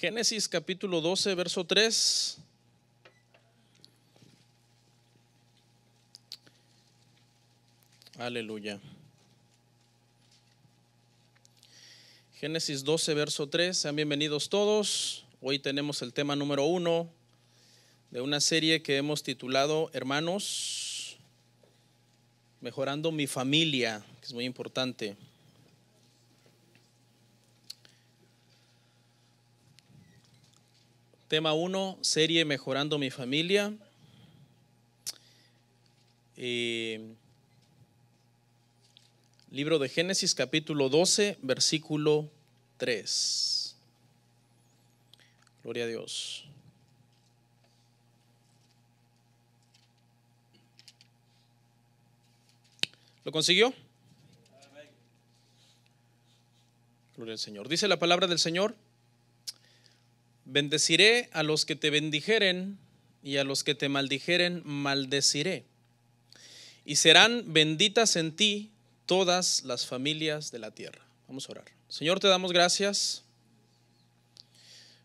Génesis capítulo 12, verso 3. Aleluya. Génesis 12, verso 3. Sean bienvenidos todos. Hoy tenemos el tema número 1 de una serie que hemos titulado Hermanos, mejorando mi familia, que es muy importante. Tema 1, serie Mejorando mi familia. Libro de Génesis capítulo 12, versículo 3. Gloria a Dios. ¿Lo consiguió? Gloria al Señor. Dice la palabra del Señor: bendeciré a los que te bendijeren, y a los que te maldijeren maldeciré. Y serán benditas en ti todas las familias de la tierra. Vamos a orar. Señor, te damos gracias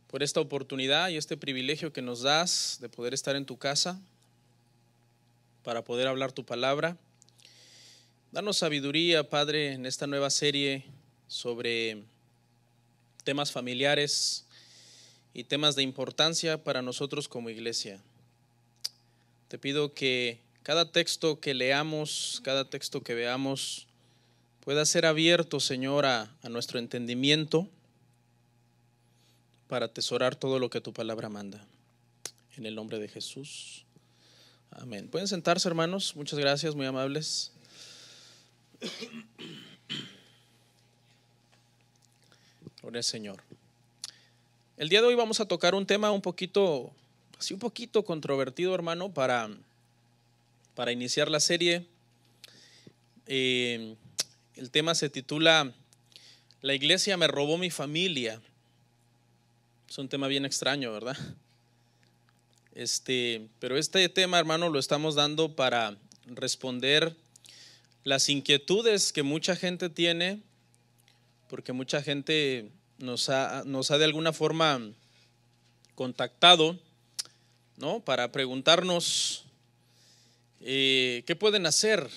por esta oportunidad y este privilegio que nos das de poder estar en tu casa para poder hablar tu palabra. Danos sabiduría, Padre, en esta nueva serie sobre temas familiares y temas de importancia para nosotros como iglesia. Te pido que cada texto que leamos, cada texto que veamos, pueda ser abierto, Señor, a nuestro entendimiento para atesorar todo lo que tu palabra manda. En el nombre de Jesús. Amén. Pueden sentarse, hermanos. Muchas gracias, muy amables. Gloria al Señor. El día de hoy vamos a tocar un tema un poquito controvertido, hermano, para iniciar la serie. El tema se titula La iglesia me robó mi familia. Es un tema bien extraño, ¿verdad? Pero este tema, hermano, lo estamos dando para responder las inquietudes que mucha gente tiene, porque mucha gente nos ha de alguna forma contactado, ¿no? Para preguntarnos qué pueden hacer,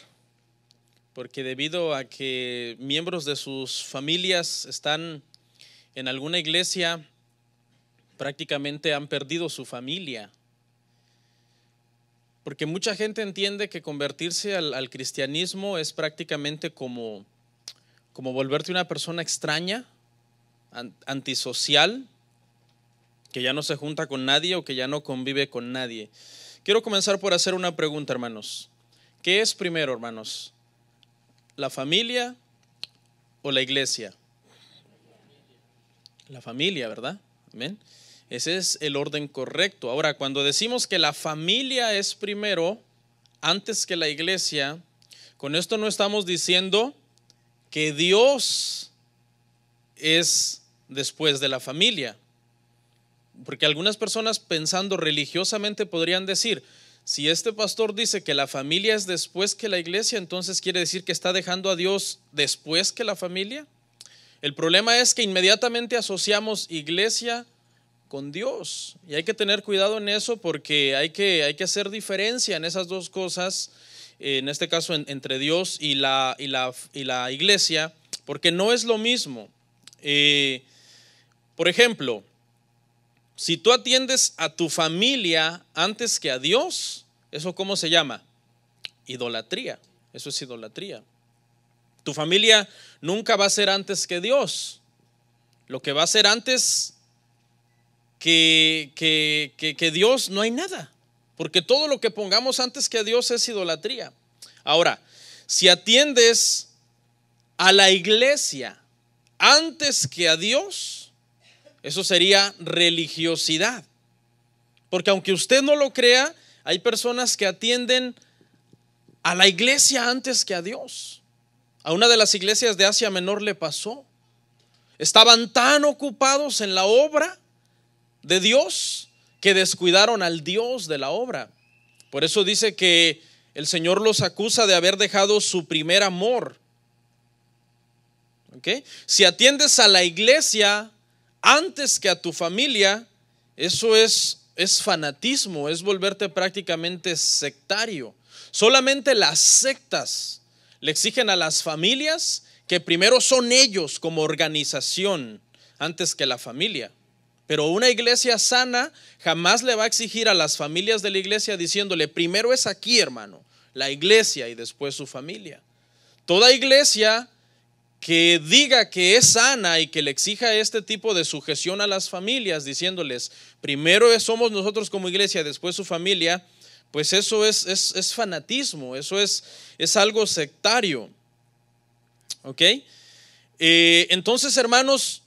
porque debido a que miembros de sus familias están en alguna iglesia, prácticamente han perdido su familia. Porque mucha gente entiende que convertirse al cristianismo es prácticamente como volverte una persona extraña, antisocial, que ya no se junta con nadie o que ya no convive con nadie. Quiero comenzar por hacer una pregunta, hermanos. ¿Qué es primero, hermanos? ¿La familia o la iglesia? La familia, ¿verdad? Amén. Ese es el orden correcto. Ahora, cuando decimos que la familia es primero, antes que la iglesia, con esto no estamos diciendo que Dios es después de la familia. Porque algunas personas, pensando religiosamente, podrían decir: si este pastor dice que la familia es después que la iglesia, entonces quiere decir que está dejando a Dios después que la familia. El problema es que inmediatamente asociamos iglesia con Dios, y hay que tener cuidado en eso, porque hay que hacer diferencia en esas dos cosas, en este caso entre Dios y la iglesia, porque no es lo mismo. Por ejemplo, si tú atiendes a tu familia antes que a Dios, ¿eso cómo se llama? Idolatría. Eso es idolatría. Tu familia nunca va a ser antes que Dios. Lo que va a ser antes que Dios, no hay nada, porque todo lo que pongamos antes que a Dios es idolatría. Ahora, si atiendes a la iglesia antes que a Dios, eso sería religiosidad, porque aunque usted no lo crea, hay personas que atienden a la iglesia antes que a Dios. A una de las iglesias de Asia Menor le pasó. Estaban tan ocupados en la obra de Dios que descuidaron al Dios de la obra. Por eso dice que el Señor los acusa de haber dejado su primer amor. ¿Okay? Si atiendes a la iglesia antes que a tu familia, eso es fanatismo, es volverte prácticamente sectario. Solamente las sectas le exigen a las familias que primero son ellos como organización antes que la familia. Pero una iglesia sana jamás le va a exigir a las familias de la iglesia diciéndole, primero es aquí, hermano, la iglesia y después su familia. Toda iglesia que diga que es sana y que le exija este tipo de sujeción a las familias, diciéndoles, primero somos nosotros como iglesia, después su familia, pues eso es fanatismo, eso es algo sectario. ¿Ok? Entonces, hermanos,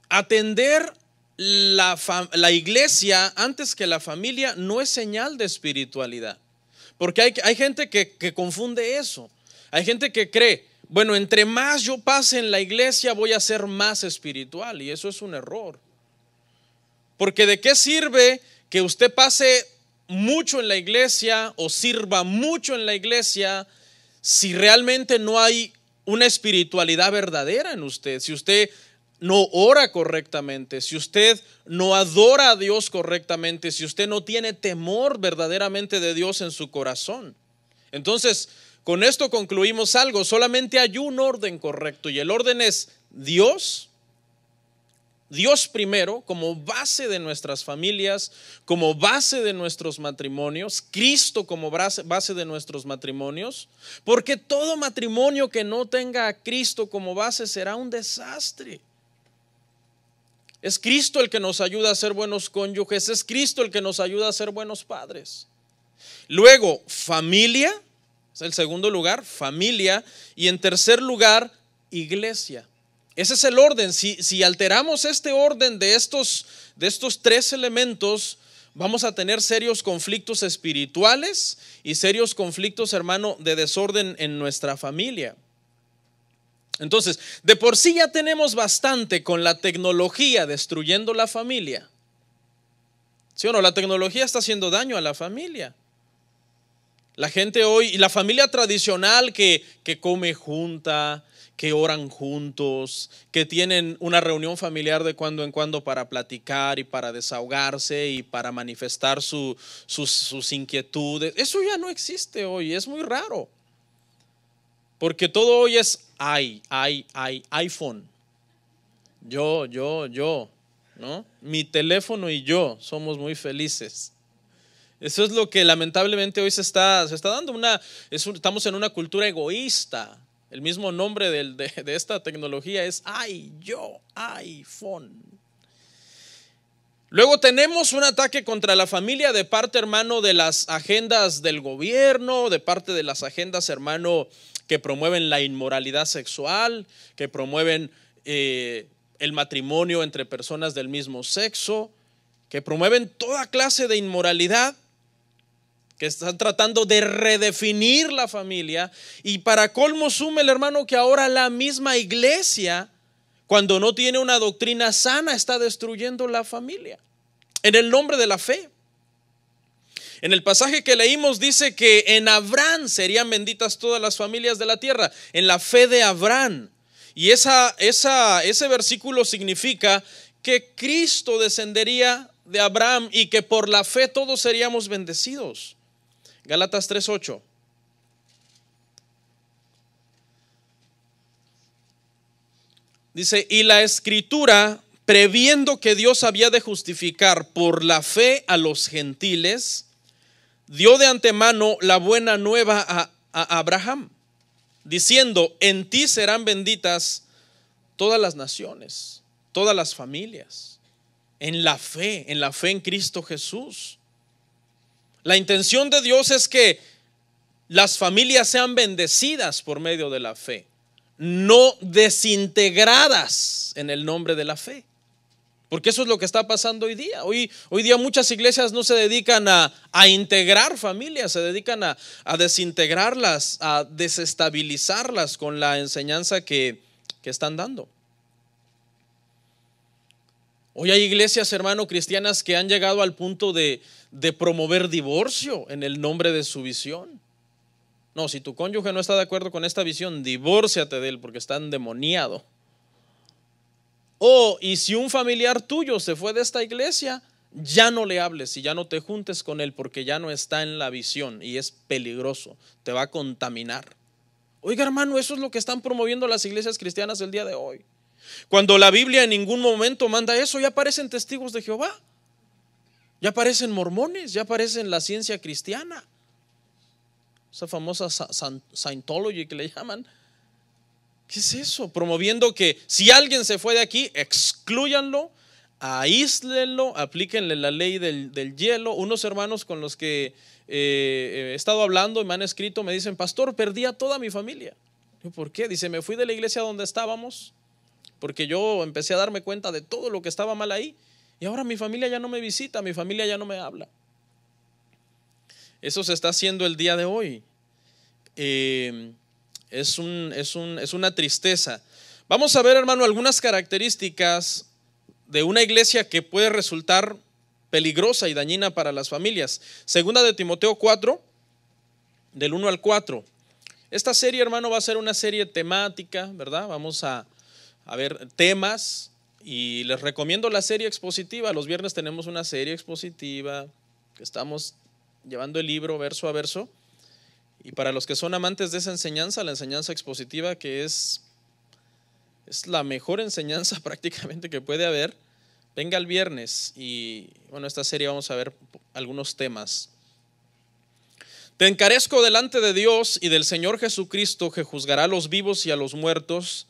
atender la iglesia antes que la familia no es señal de espiritualidad. Porque hay gente que confunde eso. Hay gente que cree, bueno, entre más yo pase en la iglesia voy a ser más espiritual, y eso es un error. Porque ¿de qué sirve que usted pase mucho en la iglesia o sirva mucho en la iglesia si realmente no hay una espiritualidad verdadera en usted? Si usted no ora correctamente, si usted no adora a Dios correctamente, si usted no tiene temor verdaderamente de Dios en su corazón. Entonces, con esto concluimos algo: solamente hay un orden correcto, y el orden es Dios primero como base de nuestras familias, como base de nuestros matrimonios, Cristo como base de nuestros matrimonios, porque todo matrimonio que no tenga a Cristo como base será un desastre. Es Cristo el que nos ayuda a ser buenos cónyuges, es Cristo el que nos ayuda a ser buenos padres. Luego, familia, es el segundo lugar, familia, y en tercer lugar, iglesia. Ese es el orden. Si alteramos este orden de estos tres elementos, vamos a tener serios conflictos espirituales y serios conflictos, hermano, de desorden en nuestra familia. Entonces, de por sí ya tenemos bastante con la tecnología destruyendo la familia. ¿Sí o no? La tecnología está haciendo daño a la familia. La gente hoy, y la familia tradicional que come junta, que oran juntos, que tienen una reunión familiar de cuando en cuando para platicar y para desahogarse y para manifestar sus inquietudes. Eso ya no existe hoy, es muy raro. Porque todo hoy es iPhone. Yo, ¿no? Mi teléfono y yo somos muy felices. Eso es lo que lamentablemente hoy se está dando. Estamos en una cultura egoísta. El mismo nombre de esta tecnología es iPhone. Luego tenemos un ataque contra la familia de parte, hermano, de las agendas del gobierno, de parte de las agendas, hermano, que promueven la inmoralidad sexual, que promueven el matrimonio entre personas del mismo sexo, que promueven toda clase de inmoralidad, que están tratando de redefinir la familia. Y para colmo sume el hermano que ahora la misma iglesia, cuando no tiene una doctrina sana, está destruyendo la familia en el nombre de la fe. En el pasaje que leímos dice que en Abraham serían benditas todas las familias de la tierra, en la fe de Abraham. Y ese versículo significa que Cristo descendería de Abraham y que por la fe todos seríamos bendecidos. Gálatas 3:8. Dice, y la escritura, previendo que Dios había de justificar por la fe a los gentiles, dio de antemano la buena nueva a Abraham, diciendo, en ti serán benditas todas las naciones, todas las familias, en la fe en Cristo Jesús. La intención de Dios es que las familias sean bendecidas por medio de la fe, no desintegradas en el nombre de la fe. Porque eso es lo que está pasando hoy día. Hoy día muchas iglesias no se dedican a integrar familias, se dedican a desintegrarlas, a desestabilizarlas con la enseñanza que están dando. Hoy hay iglesias, hermano, cristianas que han llegado al punto de promover divorcio en el nombre de su visión. No, si tu cónyuge no está de acuerdo con esta visión, divórciate de él porque está endemoniado. Y si un familiar tuyo se fue de esta iglesia, ya no le hables y ya no te juntes con él, porque ya no está en la visión y es peligroso, te va a contaminar. Oiga, hermano, eso es lo que están promoviendo las iglesias cristianas el día de hoy. Cuando la Biblia en ningún momento manda eso, ya aparecen testigos de Jehová, ya aparecen mormones, ya aparecen la ciencia cristiana, esa famosa Scientology que le llaman. ¿Qué es eso? Promoviendo que si alguien se fue de aquí, exclúyanlo, aíslenlo, aplíquenle la ley del hielo. Unos hermanos con los que he estado hablando y me han escrito me dicen: pastor, perdí a toda mi familia. ¿Por qué? Dice: me fui de la iglesia donde estábamos porque yo empecé a darme cuenta de todo lo que estaba mal ahí, y ahora mi familia ya no me visita, mi familia ya no me habla. Eso se está haciendo el día de hoy. Es una tristeza. Vamos a ver, hermano, algunas características de una iglesia que puede resultar peligrosa y dañina para las familias. Segunda de Timoteo 4, del 1 al 4. Esta serie, hermano, va a ser una serie temática, ¿verdad? Vamos a ver temas, y les recomiendo la serie expositiva. Los viernes tenemos una serie expositiva que estamos llevando el libro verso a verso. Y para los que son amantes de esa enseñanza, la enseñanza expositiva, que es la mejor enseñanza prácticamente que puede haber, venga el viernes. Y bueno, esta serie vamos a ver algunos temas. Te encarezco delante de Dios y del Señor Jesucristo, que juzgará a los vivos y a los muertos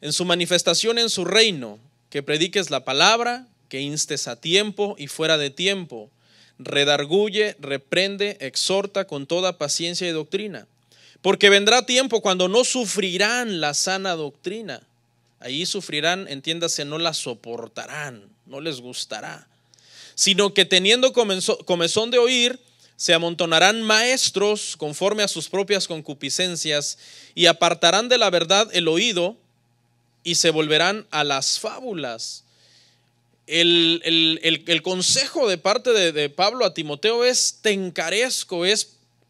en su manifestación en su reino, que prediques la palabra, que instes a tiempo y fuera de tiempo, redarguye, reprende, exhorta con toda paciencia y doctrina, porque vendrá tiempo cuando no sufrirán la sana doctrina. Ahí sufrirán, entiéndase, no la soportarán, no les gustará, sino que teniendo comezón de oír, se amontonarán maestros conforme a sus propias concupiscencias, y apartarán de la verdad el oído y se volverán a las fábulas. El consejo de parte de Pablo a Timoteo es: te encarezco,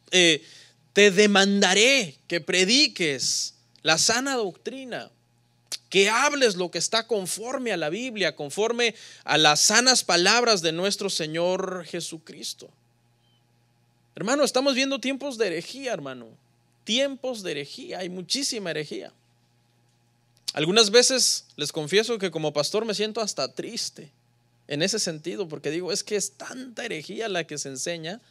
te demandaré que prediques la sana doctrina, que hables lo que está conforme a la Biblia, conforme a las sanas palabras de nuestro Señor Jesucristo. Hermano, estamos viendo tiempos de herejía, hermano. Tiempos de herejía, hay muchísima herejía. Algunas veces les confieso que como pastor me siento hasta triste en ese sentido, porque digo, es que es tanta herejía la que se enseña,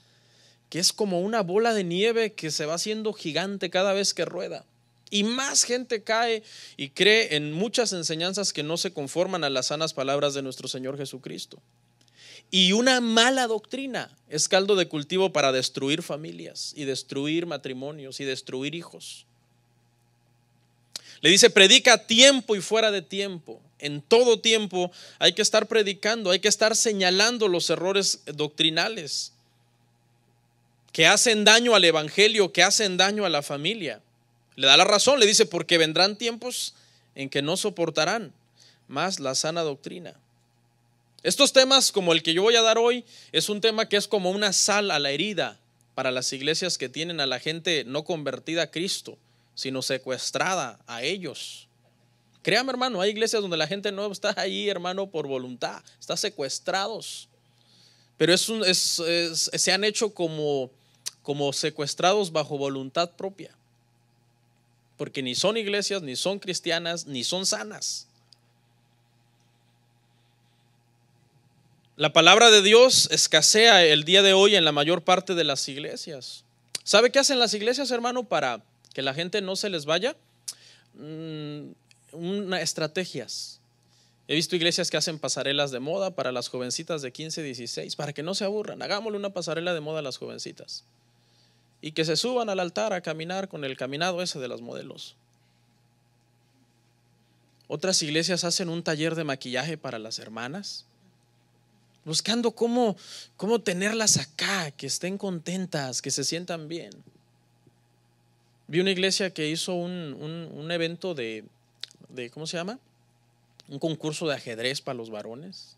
que es como una bola de nieve que se va haciendo gigante cada vez que rueda. Y más gente cae y cree en muchas enseñanzas que no se conforman a las sanas palabras de nuestro Señor Jesucristo. Y una mala doctrina es caldo de cultivo para destruir familias y destruir matrimonios y destruir hijos. Le dice: predica a tiempo y fuera de tiempo. En todo tiempo hay que estar predicando, hay que estar señalando los errores doctrinales que hacen daño al evangelio, que hacen daño a la familia. Le da la razón, le dice: porque vendrán tiempos en que no soportarán más la sana doctrina. Estos temas, como el que yo voy a dar hoy, es un tema que es como una sal a la herida para las iglesias que tienen a la gente no convertida a Cristo, sino secuestrada a ellos. Créame, hermano, hay iglesias donde la gente no está ahí, hermano, por voluntad, está secuestrados. Pero se han hecho como secuestrados bajo voluntad propia, porque ni son iglesias, ni son cristianas, ni son sanas. La palabra de Dios escasea el día de hoy en la mayor parte de las iglesias. ¿Sabe qué hacen las iglesias, hermano, para que la gente no se les vaya? Estrategias. He visto iglesias que hacen pasarelas de moda para las jovencitas de 15, 16, para que no se aburran. Hagámosle una pasarela de moda a las jovencitas y que se suban al altar a caminar con el caminado ese de las modelos. Otras iglesias hacen un taller de maquillaje para las hermanas, buscando cómo tenerlas acá, que estén contentas, que se sientan bien. Vi una iglesia que hizo un evento de ¿cómo se llama? Un concurso de ajedrez para los varones.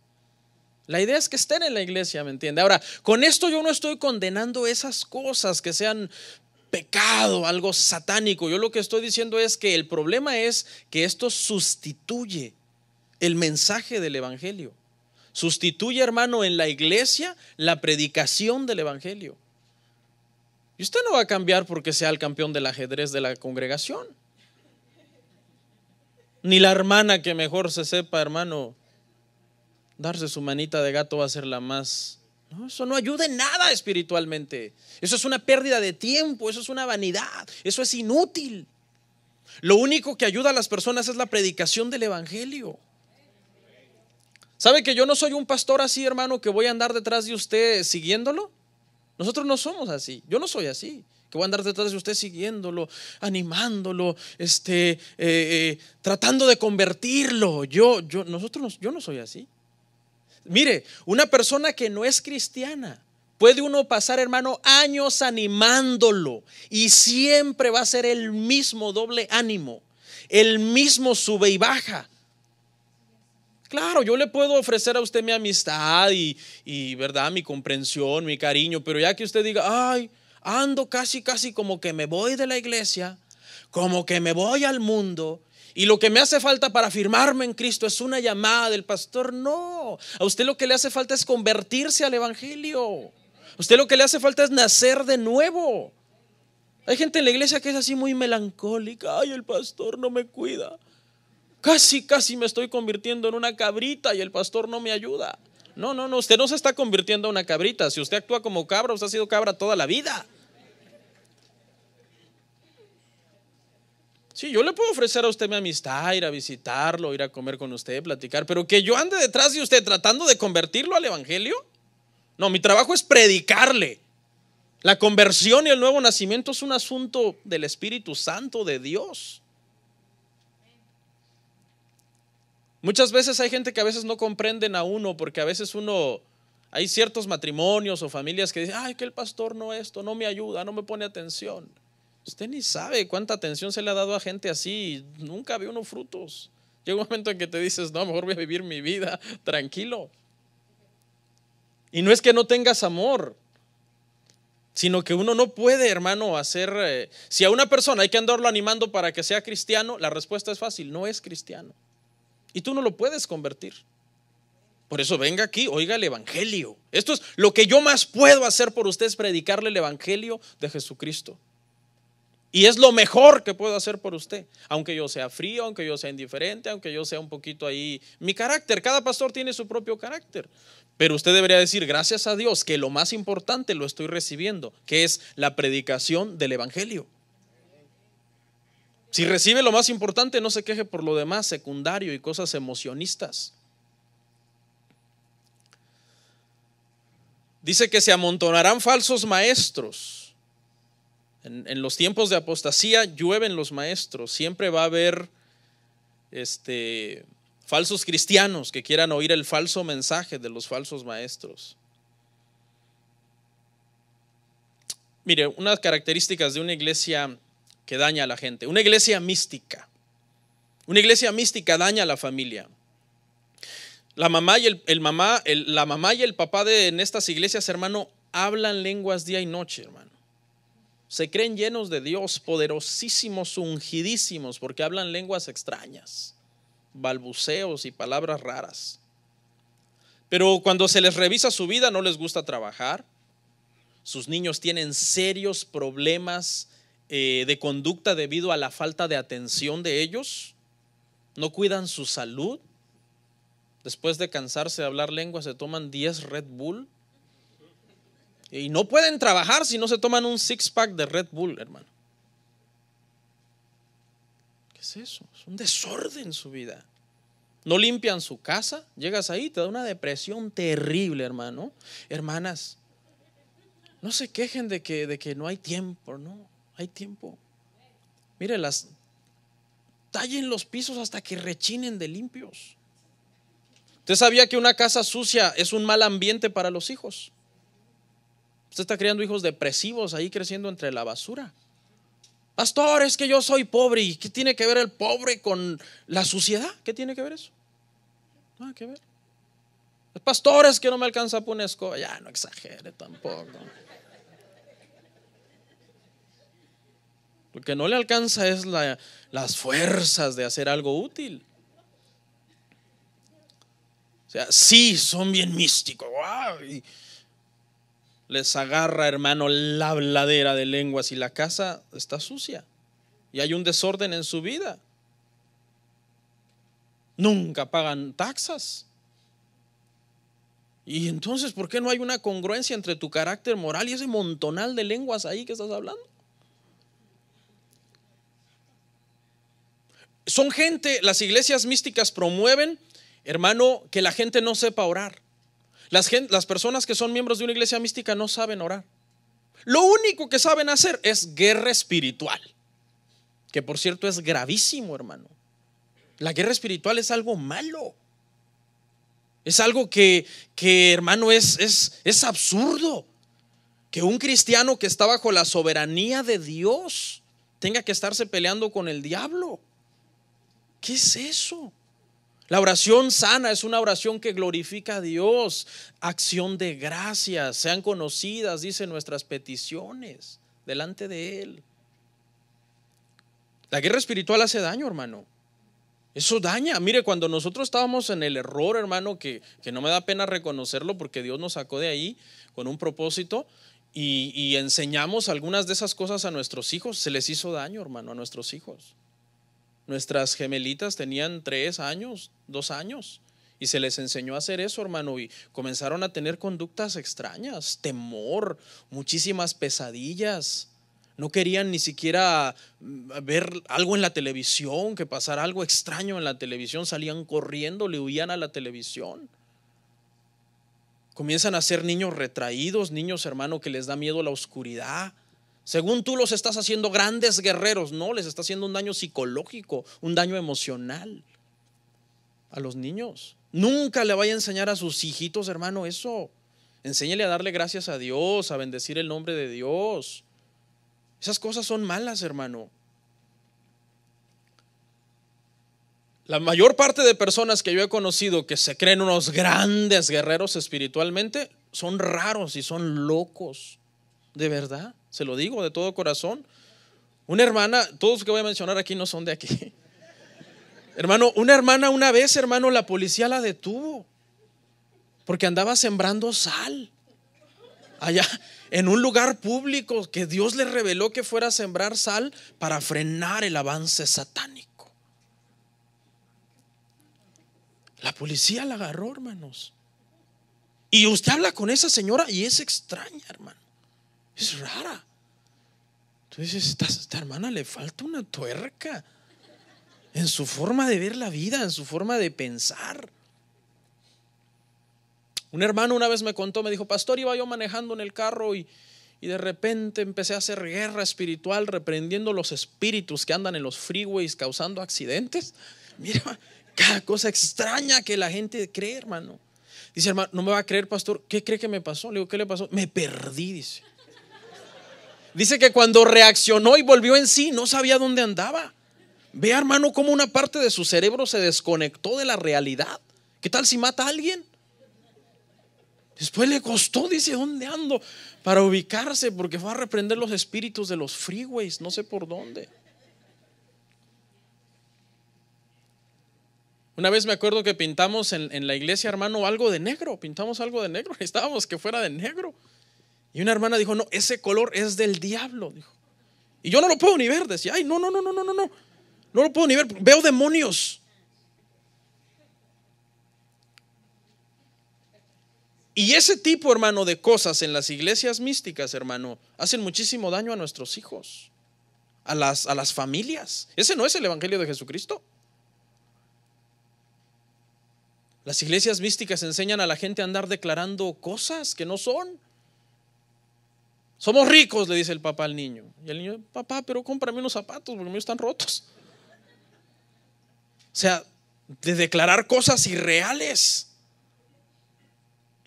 La idea es que estén en la iglesia, ¿me entiende? Ahora, con esto yo no estoy condenando esas cosas que sean pecado, algo satánico. Yo lo que estoy diciendo es que el problema es que esto sustituye el mensaje del evangelio. Sustituye, hermano, en la iglesia la predicación del evangelio. Y usted no va a cambiar porque sea el campeón del ajedrez de la congregación. Ni la hermana que mejor se sepa, hermano, darse su manita de gato va a ser la más. No, eso no ayuda en nada espiritualmente. Eso es una pérdida de tiempo, eso es una vanidad, eso es inútil. Lo único que ayuda a las personas es la predicación del evangelio. ¿Sabe que yo no soy un pastor así, hermano, que voy a andar detrás de usted siguiéndolo? Nosotros no somos así. Yo no soy así, que voy a andar detrás de usted siguiéndolo, animándolo, tratando de convertirlo. Yo no soy así. Mire, una persona que no es cristiana, puede uno pasar, hermano, años animándolo y siempre va a ser el mismo doble ánimo, el mismo sube y baja. Claro, yo le puedo ofrecer a usted mi amistad y verdad, mi comprensión, mi cariño, pero ya que usted diga, ay, ando casi como que me voy de la iglesia, como que me voy al mundo, y lo que me hace falta para afirmarme en Cristo es una llamada del pastor. No, a usted lo que le hace falta es convertirse al evangelio. A usted lo que le hace falta es nacer de nuevo. Hay gente en la iglesia que es así muy melancólica. Ay, el pastor no me cuida. Casi me estoy convirtiendo en una cabrita y el pastor no me ayuda. No, usted no se está convirtiendo en una cabrita. Si usted actúa como cabra, usted ha sido cabra toda la vida. Sí, yo le puedo ofrecer a usted mi amistad, ir a visitarlo, ir a comer con usted, platicar, pero que yo ande detrás de usted tratando de convertirlo al evangelio. No, mi trabajo es predicarle. La conversión y el nuevo nacimiento es un asunto del Espíritu Santo de Dios. Muchas veces hay gente que a veces no comprenden a uno, porque a veces hay ciertos matrimonios o familias que dicen, ay, que el pastor no esto, no me ayuda, no me pone atención. Usted ni sabe cuánta atención se le ha dado a gente así, nunca ve uno frutos. Llega un momento en que te dices, no, mejor voy a vivir mi vida tranquilo. Y no es que no tengas amor, sino que uno no puede, hermano, hacer, si a una persona hay que andarlo animando para que sea cristiano, la respuesta es fácil, no es cristiano. Y tú no lo puedes convertir. Por eso venga aquí, oiga el evangelio. Esto es lo que yo más puedo hacer por usted, es predicarle el evangelio de Jesucristo. Y es lo mejor que puedo hacer por usted, aunque yo sea frío, aunque yo sea indiferente, aunque yo sea un poquito ahí. Mi carácter, cada pastor tiene su propio carácter, pero usted debería decir, gracias a Dios que lo más importante lo estoy recibiendo, que es la predicación del evangelio. Si recibe lo más importante, no se queje por lo demás, secundario y cosas emocionistas. Dice que se amontonarán falsos maestros. En los tiempos de apostasía llueven los maestros. Siempre va a haber falsos cristianos que quieran oír el falso mensaje de los falsos maestros. Mire, unas características de una iglesia que daña a la gente. Una iglesia mística. Una iglesia mística daña a la familia. La mamá y el papá en estas iglesias, hermano, hablan lenguas día y noche, hermano. Se creen llenos de Dios, poderosísimos, ungidísimos, porque hablan lenguas extrañas, balbuceos y palabras raras. Pero cuando se les revisa su vida, no les gusta trabajar. Sus niños tienen serios problemas de conducta debido a la falta de atención de ellos. No cuidan su salud. Después de cansarse de hablar lenguas, se toman 10 Red Bull. Y no pueden trabajar si no se toman un 6-pack de Red Bull, hermano. ¿Qué es eso? Es un desorden en su vida. No limpian su casa. Llegas ahí, te da una depresión terrible, hermano. Hermanas, no se quejen de que no hay tiempo, no, hay tiempo. Mire, tallen los pisos hasta que rechinen de limpios. ¿Usted sabía que una casa sucia es un mal ambiente para los hijos? Usted está criando hijos depresivos ahí creciendo entre la basura. Pastor, es que yo soy pobre. ¿Y qué tiene que ver el pobre con la suciedad? ¿Qué tiene que ver eso? Nada que ver. Pastor, es que no me alcanza para una escoba. Ya, no exagere tampoco. Lo que no le alcanza es las fuerzas de hacer algo útil. O sea, sí, son bien místicos. ¡Wow! Y les agarra, hermano, la habladera de lenguas y la casa está sucia y hay un desorden en su vida. Nunca pagan taxas. Y entonces, ¿por qué no hay una congruencia entre tu carácter moral y ese montonal de lenguas ahí que estás hablando? Son gente, las iglesias místicas promueven, hermano, que la gente no sepa orar. Las personas que son miembros de una iglesia mística no saben orar. Lo único que saben hacer es guerra espiritual, que por cierto es gravísimo, hermano. La guerra espiritual es algo malo. Es algo que hermano, es absurdo que un cristiano que está bajo la soberanía de Dios tenga que estarse peleando con el diablo. ¿Qué es eso? La oración sana es una oración que glorifica a Dios. Acción de gracias, sean conocidas, dice, nuestras peticiones delante de Él. La guerra espiritual hace daño, hermano. Eso daña. Mire, cuando nosotros estábamos en el error, hermano, que no me da pena reconocerlo porque Dios nos sacó de ahí con un propósito y enseñamos algunas de esas cosas a nuestros hijos, se les hizo daño, hermano, a nuestros hijos. Nuestras gemelitas tenían 3 años, 2 años y se les enseñó a hacer eso, hermano, y comenzaron a tener conductas extrañas, temor, muchísimas pesadillas. No querían ni siquiera ver algo en la televisión, que pasara algo extraño en la televisión, salían corriendo, le huían a la televisión. Comienzan a ser niños retraídos, niños, hermano, que les da miedo la oscuridad. Según tú los estás haciendo grandes guerreros, no, les está haciendo un daño psicológico, un daño emocional a los niños. Nunca le vaya a enseñar a sus hijitos, hermano, eso. Enséñele a darle gracias a Dios, a bendecir el nombre de Dios. Esas cosas son malas, hermano. La mayor parte de personas que yo he conocido que se creen unos grandes guerreros espiritualmente son raros y son locos. De verdad, se lo digo de todo corazón. Una hermana, todos los que voy a mencionar aquí no son de aquí. Hermano, una hermana una vez, hermano, la policía la detuvo porque andaba sembrando sal allá en un lugar público, que Dios le reveló que fuera a sembrar sal para frenar el avance satánico. La policía la agarró, hermanos. Y usted habla con esa señora y es extraña, hermano. Es rara. Entonces esta hermana le falta una tuerca en su forma de ver la vida, en su forma de pensar. Un hermano una vez me contó, me dijo: pastor, iba yo manejando en el carro y de repente empecé a hacer guerra espiritual, reprendiendo los espíritus que andan en los freeways causando accidentes. Mira, cada cosa extraña que la gente cree, hermano. Dice: hermano, no me va a creer, pastor, ¿qué cree que me pasó? Le digo: ¿qué le pasó? Me perdí, dice. Dice que cuando reaccionó y volvió en sí, no sabía dónde andaba. Vea, hermano, cómo una parte de su cerebro se desconectó de la realidad. ¿Qué tal si mata a alguien? Después le costó, dice, ¿dónde ando? Para ubicarse, porque fue a reprender los espíritus de los freeways, no sé por dónde. Una vez me acuerdo que pintamos en la iglesia, hermano, algo de negro. Pintamos algo de negro, necesitábamos que fuera de negro. Y una hermana dijo: no, ese color es del diablo, dijo. Y yo no lo puedo ni ver, decía: ay, no lo puedo ni ver, veo demonios. Y ese tipo, hermano, de cosas en las iglesias místicas, hermano, hacen muchísimo daño a nuestros hijos, a las familias. Ese no es el evangelio de Jesucristo. Las iglesias místicas enseñan a la gente a andar declarando cosas que no son. Somos ricos, le dice el papá al niño. Y el niño: papá, pero cómprame unos zapatos porque los míos están rotos. O sea, de declarar cosas irreales.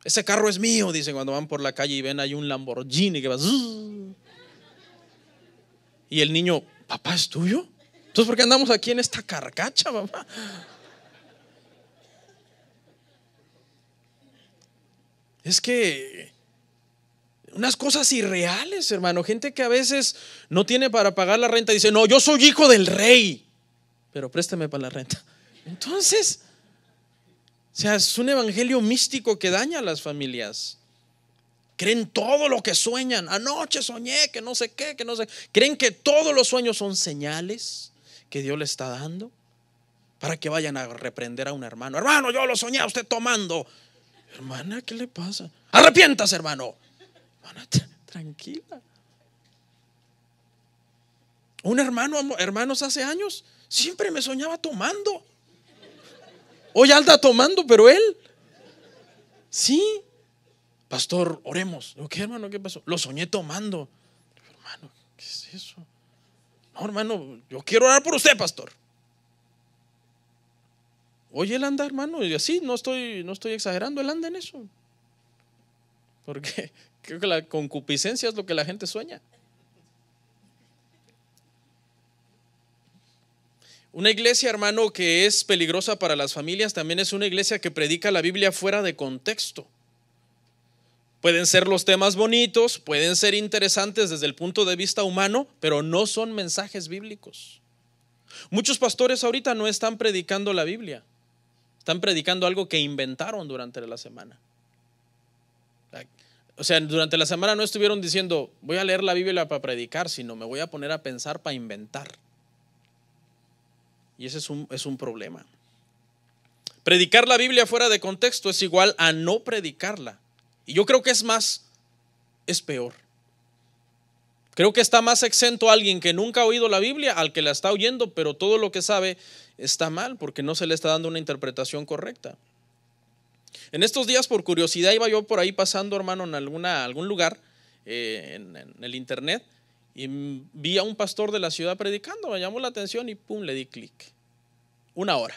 Ese carro es mío, dice cuando van por la calle y ven ahí un Lamborghini que va. Y el niño: papá, ¿es tuyo? Entonces, ¿por qué andamos aquí en esta carcacha, papá? Es que unas cosas irreales, hermano. Gente que a veces no tiene para pagar la renta, dice: no, yo soy hijo del rey, pero préstame para la renta. Entonces, sea, es un evangelio místico que daña a las familias. Creen todo lo que sueñan. Anoche soñé que no sé qué, que no sé. Creen que todos los sueños son señales que Dios le está dando para que vayan a reprender a un hermano. Hermano, yo lo soñé a usted tomando. Hermana, ¿qué le pasa? Arrepiéntase, hermano. Hermana, tranquila. Un hermanos hace años siempre me soñaba tomando. Hoy anda tomando, pero él sí. Pastor, oremos. ¿Qué, hermano? ¿Qué pasó? Lo soñé tomando. Hermano, ¿qué es eso? No, hermano, yo quiero orar por usted, pastor. Oye, él anda, hermano, y así no estoy exagerando, él anda en eso. Porque creo que la concupiscencia es lo que la gente sueña. Una iglesia, hermano, que es peligrosa para las familias también es una iglesia que predica la Biblia fuera de contexto. Pueden ser los temas bonitos, pueden ser interesantes desde el punto de vista humano, pero no son mensajes bíblicos. Muchos pastores ahorita no están predicando la Biblia, están predicando algo que inventaron durante la semana. O sea, durante la semana no estuvieron diciendo, voy a leer la Biblia para predicar, sino me voy a poner a pensar para inventar. Y ese es un problema. Predicar la Biblia fuera de contexto es igual a no predicarla. Y yo creo que es peor. Creo que está más exento alguien que nunca ha oído la Biblia al que la está oyendo, pero todo lo que sabe está mal porque no se le está dando una interpretación correcta. En estos días, por curiosidad, iba yo por ahí pasando, hermano, en algún lugar en el internet, y vi a un pastor de la ciudad predicando. Me llamó la atención y pum, le di clic. 1 hora.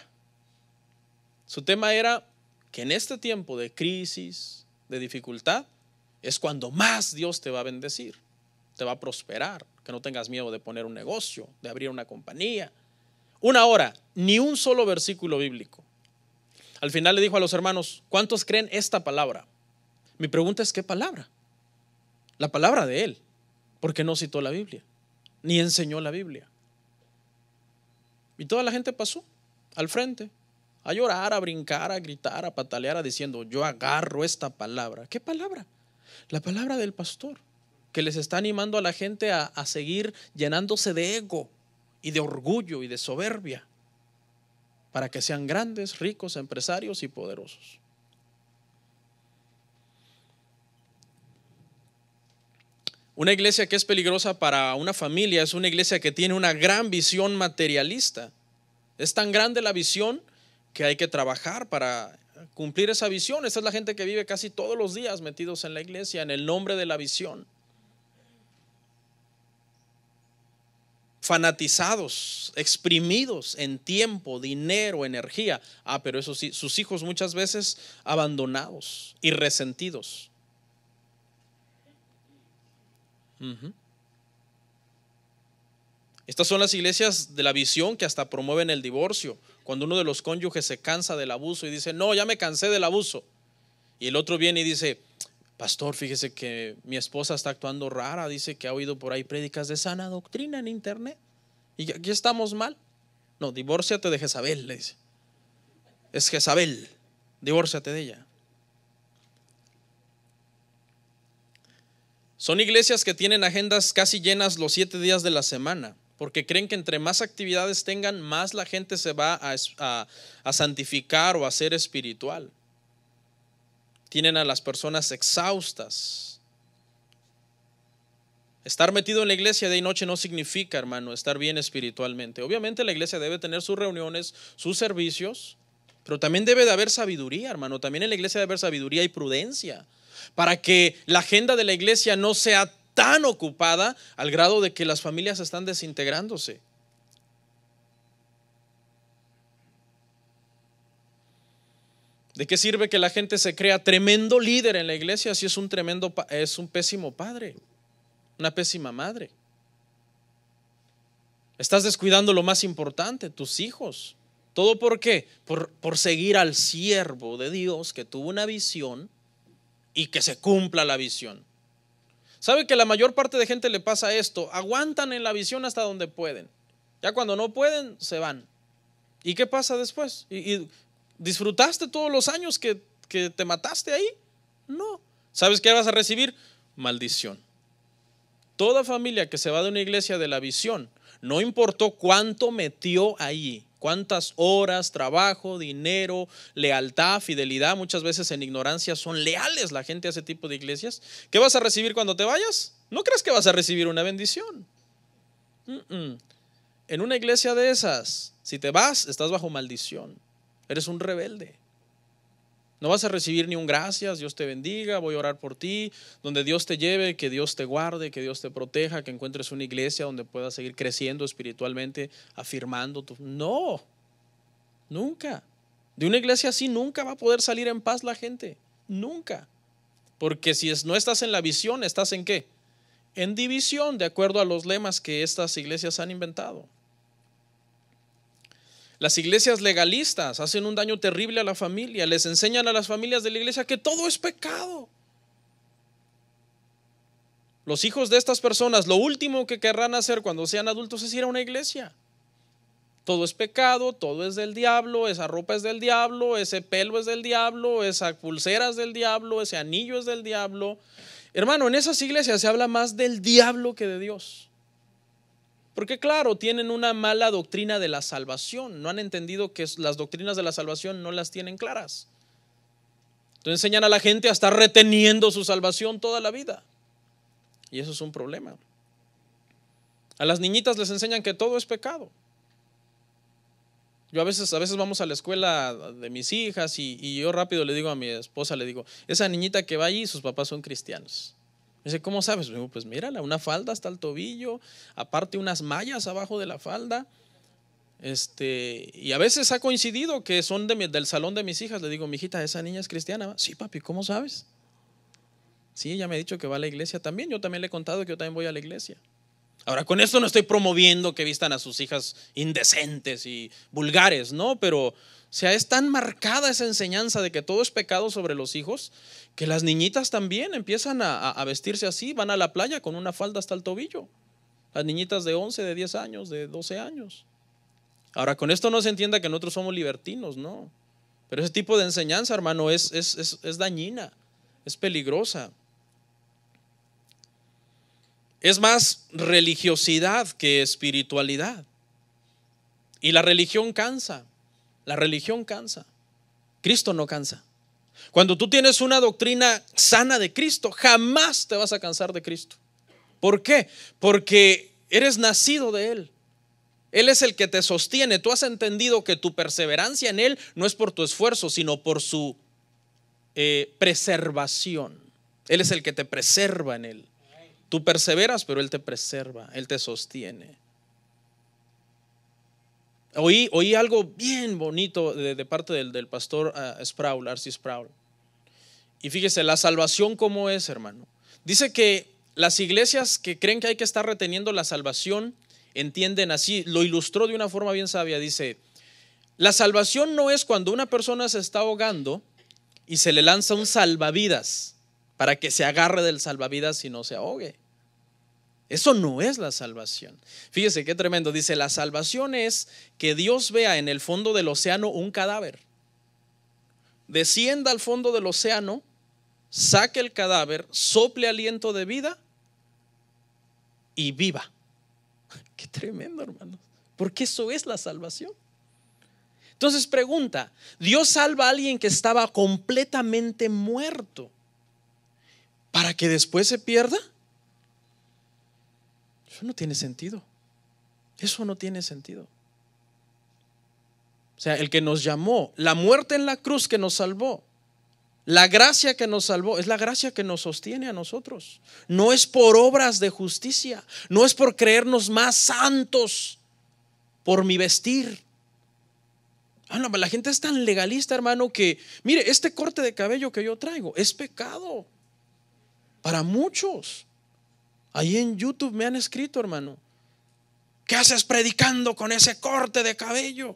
Su tema era que en este tiempo de crisis, de dificultad, es cuando más Dios te va a bendecir, te va a prosperar, que no tengas miedo de poner un negocio, de abrir una compañía. 1 hora, ni un solo versículo bíblico. Al final le dijo a los hermanos, ¿cuántos creen esta palabra? Mi pregunta es, ¿qué palabra? La palabra de él, porque no citó la Biblia, ni enseñó la Biblia. Y toda la gente pasó al frente a llorar, a brincar, a gritar, a patalear, a diciendo, yo agarro esta palabra. ¿Qué palabra? La palabra del pastor, que les está animando a la gente a seguir llenándose de ego y de orgullo y de soberbia, para que sean grandes, ricos, empresarios y poderosos. Una iglesia que es peligrosa para una familia es una iglesia que tiene una gran visión materialista. Es tan grande la visión que hay que trabajar para cumplir esa visión. Esa es la gente que vive casi todos los días metidos en la iglesia en el nombre de la visión. Fanatizados, exprimidos en tiempo, dinero, energía. Pero eso sí, sus hijos muchas veces abandonados y resentidos. Estas son las iglesias de la visión que hasta promueven el divorcio. Cuando uno de los cónyuges se cansa del abuso y dice, no, ya me cansé del abuso. Y el otro viene y dice, pastor, fíjese que mi esposa está actuando rara. Dice que ha oído por ahí prédicas de sana doctrina en internet. Y aquí estamos mal. No, divórciate de Jezabel, le dice. Es Jezabel, divórciate de ella. Son iglesias que tienen agendas casi llenas los 7 días de la semana, porque creen que entre más actividades tengan, más la gente se va a santificar o a ser espiritual. Tienen a las personas exhaustas. Estar metido en la iglesia de noche no significa, hermano, estar bien espiritualmente. Obviamente la iglesia debe tener sus reuniones, sus servicios, pero también debe de haber sabiduría, hermano. También en la iglesia debe haber sabiduría y prudencia, para que la agenda de la iglesia no sea tan ocupada al grado de que las familias están desintegrándose. ¿De qué sirve que la gente se crea tremendo líder en la iglesia si es un pésimo padre, una pésima madre? Estás descuidando lo más importante, tus hijos. ¿Todo por qué? Por seguir al siervo de Dios que tuvo una visión y que se cumpla la visión. ¿Sabe que la mayor parte de gente le pasa esto? Aguantan en la visión hasta donde pueden. Ya cuando no pueden, se van. ¿Y qué pasa después? ¿Disfrutaste todos los años que te mataste ahí? No. ¿Sabes qué vas a recibir? Maldición. Toda familia que se va de una iglesia de la visión, no importó cuánto metió ahí, cuántas horas, trabajo, dinero, lealtad, fidelidad, muchas veces en ignorancia son leales la gente a ese tipo de iglesias. ¿Qué vas a recibir cuando te vayas? No creas que vas a recibir una bendición. En una iglesia de esas, si te vas, estás bajo maldición. Eres un rebelde. No vas a recibir ni un gracias, Dios te bendiga, voy a orar por ti, donde Dios te lleve, que Dios te guarde, que Dios te proteja, que encuentres una iglesia donde puedas seguir creciendo espiritualmente, afirmando tu... No, nunca. De una iglesia así nunca va a poder salir en paz la gente, nunca. Porque si no estás en la visión, ¿estás en qué? En división, de acuerdo a los lemas que estas iglesias han inventado. Las iglesias legalistas hacen un daño terrible a la familia. Les enseñan a las familias de la iglesia que todo es pecado. Los hijos de estas personas, lo último que querrán hacer cuando sean adultos es ir a una iglesia. Todo es pecado, todo es del diablo, esa ropa es del diablo, ese pelo es del diablo, esa pulsera es del diablo, ese anillo es del diablo. Hermano, en esas iglesias se habla más del diablo que de Dios. Porque claro, tienen una mala doctrina de la salvación. No han entendido que las doctrinas de la salvación no las tienen claras. Entonces enseñan a la gente a estar reteniendo su salvación toda la vida. Y eso es un problema. A las niñitas les enseñan que todo es pecado. Yo a veces vamos a la escuela de mis hijas y yo rápido le digo a mi esposa, le digo, esa niñita que va allí, sus papás son cristianos. Me dice, ¿cómo sabes? Digo, pues mírala, una falda hasta el tobillo, aparte unas mallas abajo de la falda. Y a veces ha coincidido que son del salón de mis hijas. Le digo, mijita, ¿esa niña es cristiana? Sí, papi, ¿cómo sabes? Sí, ella me ha dicho que va a la iglesia también. Yo también le he contado que yo también voy a la iglesia. Ahora, con esto no estoy promoviendo que vistan a sus hijas indecentes y vulgares, ¿no? Pero, o sea, es tan marcada esa enseñanza de que todo es pecado sobre los hijos, que las niñitas también empiezan a vestirse así, van a la playa con una falda hasta el tobillo. Las niñitas de 11, de 10 años, de 12 años. Ahora, con esto no se entienda que nosotros somos libertinos, no. Pero ese tipo de enseñanza, hermano, es dañina, es peligrosa. Es más religiosidad que espiritualidad. Y la religión cansa. La religión cansa. Cristo no cansa. Cuando tú tienes una doctrina sana de Cristo, jamás te vas a cansar de Cristo. ¿Por qué? Porque eres nacido de Él. Él es el que te sostiene. Tú has entendido que tu perseverancia en Él no es por tu esfuerzo, sino por su preservación. Él es el que te preserva en Él. Tú perseveras, pero Él te preserva, Él te sostiene. Oí algo bien bonito de parte del pastor Sproul, R.C. Sproul. Y fíjese, la salvación cómo es, hermano. Dice que las iglesias que creen que hay que estar reteniendo la salvación entienden así, lo ilustró de una forma bien sabia. Dice, la salvación no es cuando una persona se está ahogando y se le lanza un salvavidas para que se agarre del salvavidas y no se ahogue. Eso no es la salvación. Fíjese qué tremendo. Dice, la salvación es que Dios vea en el fondo del océano un cadáver, descienda al fondo del océano, saque el cadáver, sople aliento de vida y viva. Qué tremendo, hermano. Porque eso es la salvación. Entonces pregunta, ¿Dios salva a alguien que estaba completamente muerto para que después se pierda? Eso no tiene sentido. Eso no tiene sentido. O sea, el que nos llamó, la muerte en la cruz que nos salvó, la gracia que nos salvó, es la gracia que nos sostiene a nosotros. No es por obras de justicia, no es por creernos más santos, por mi vestir. No, la gente es tan legalista, hermano, que mire, este corte de cabello que yo traigo es pecado para muchos. Ahí en YouTube me han escrito, hermano, ¿qué haces predicando con ese corte de cabello?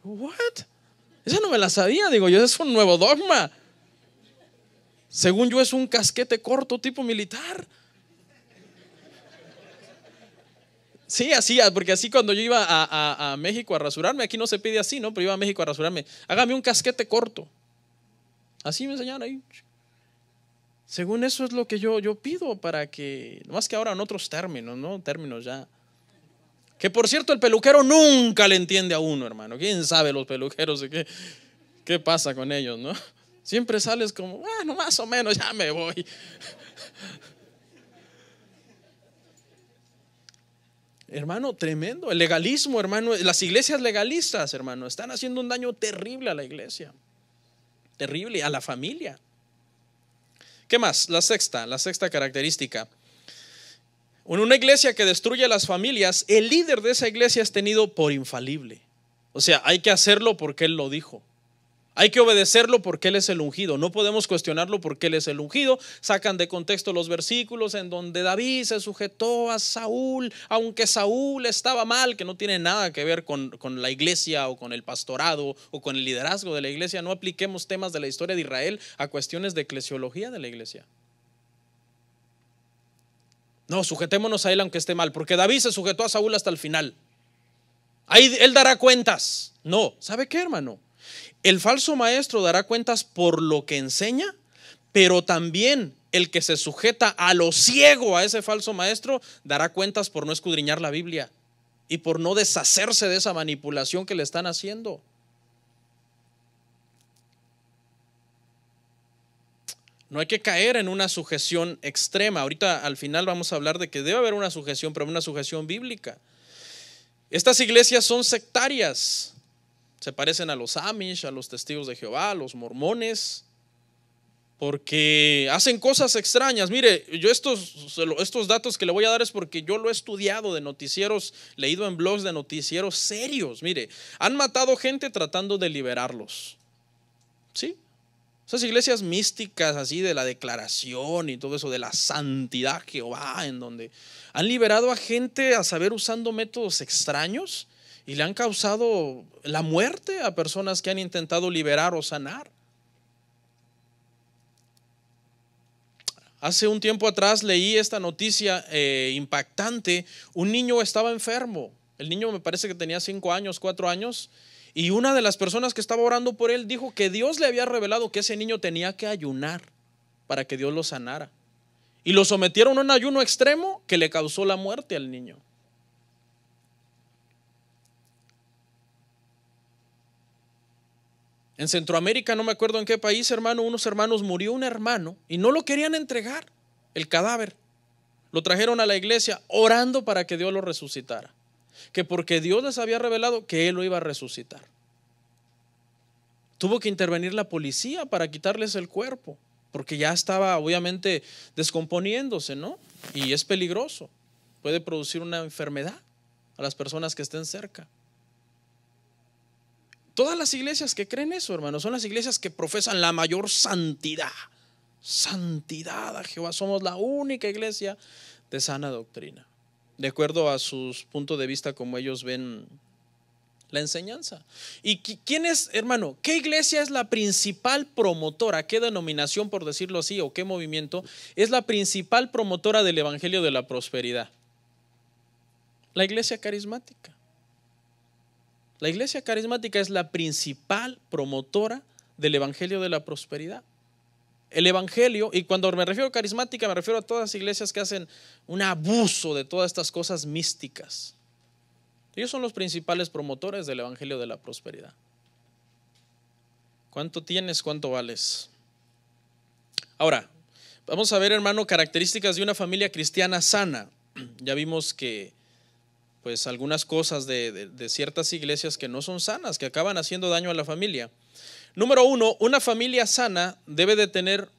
What? Esa no me la sabía, digo yo, es un nuevo dogma. Según yo es un casquete corto tipo militar. Sí, así, porque así cuando yo iba a México a rasurarme, aquí no se pide así, ¿no? Pero iba a México a rasurarme, hágame un casquete corto. Así me enseñaron ahí. Según eso es lo que yo pido para que, más que ahora en otros términos, ¿no? Términos ya. Que por cierto, el peluquero nunca le entiende a uno, hermano. ¿Quién sabe los peluqueros qué pasa con ellos, no? Siempre sales como, bueno, más o menos, ya me voy. Hermano, tremendo. El legalismo, hermano. Las iglesias legalistas, hermano, están haciendo un daño terrible a la iglesia. Terrible, a la familia. ¿Qué más? La sexta característica. En una iglesia que destruye las familias, el líder de esa iglesia es tenido por infalible. O sea, hay que hacerlo porque él lo dijo. Hay que obedecerlo porque él es el ungido. No podemos cuestionarlo porque él es el ungido. Sacan de contexto los versículos en donde David se sujetó a Saúl, aunque Saúl estaba mal, que no tiene nada que ver con la iglesia o con el pastorado o con el liderazgo de la iglesia. No apliquemos temas de la historia de Israel a cuestiones de eclesiología de la iglesia. No, sujetémonos a él aunque esté mal, porque David se sujetó a Saúl hasta el final. Ahí él dará cuentas. No, ¿sabe qué, hermano? El falso maestro dará cuentas por lo que enseña, pero también el que se sujeta a lo ciego a ese falso maestro dará cuentas por no escudriñar la Biblia y por no deshacerse de esa manipulación que le están haciendo. No hay que caer en una sujeción extrema. Ahorita al final vamos a hablar de que debe haber una sujeción, pero una sujeción bíblica. Estas iglesias son sectarias. Se parecen a los Amish, a los testigos de Jehová, a los mormones, porque hacen cosas extrañas. Mire, yo estos datos que le voy a dar es porque yo lo he estudiado de noticieros, leído en blogs de noticieros serios. Mire, han matado gente tratando de liberarlos. ¿Sí? Esas iglesias místicas así de la declaración y todo eso de la santidad Jehová, en donde han liberado a gente a saber usando métodos extraños y le han causado la muerte a personas que han intentado liberar o sanar. Hace un tiempo atrás leí esta noticia impactante. Un niño estaba enfermo. El niño me parece que tenía 5 años, 4 años. Y una de las personas que estaba orando por él dijo que Dios le había revelado que ese niño tenía que ayunar para que Dios lo sanara. Y lo sometieron a un ayuno extremo que le causó la muerte al niño. En Centroamérica, no me acuerdo en qué país, hermano, murió un hermano y no lo querían entregar, el cadáver. Lo trajeron a la iglesia orando para que Dios lo resucitara. Que porque Dios les había revelado que él lo iba a resucitar. Tuvo que intervenir la policía para quitarles el cuerpo, porque ya estaba obviamente descomponiéndose, ¿no? Y es peligroso. Puede producir una enfermedad a las personas que estén cerca. Todas las iglesias que creen eso, hermano, son las iglesias que profesan la mayor santidad. Santidad a Jehová. Somos la única iglesia de sana doctrina, de acuerdo a sus puntos de vista como ellos ven la enseñanza. ¿Y quién es, hermano? ¿Qué iglesia es la principal promotora? ¿Qué denominación, por decirlo así, o qué movimiento es la principal promotora del evangelio de la prosperidad? La iglesia carismática. La iglesia carismática es la principal promotora del evangelio de la prosperidad. El evangelio, y cuando me refiero a carismática me refiero a todas las iglesias que hacen un abuso de todas estas cosas místicas. Ellos son los principales promotores del evangelio de la prosperidad. ¿Cuánto tienes? ¿Cuánto vales? Ahora, vamos a ver, hermano, características de una familia cristiana sana. Ya vimos que pues algunas cosas de ciertas iglesias que no son sanas, que acaban haciendo daño a la familia. Número 1, una familia sana debe de tener,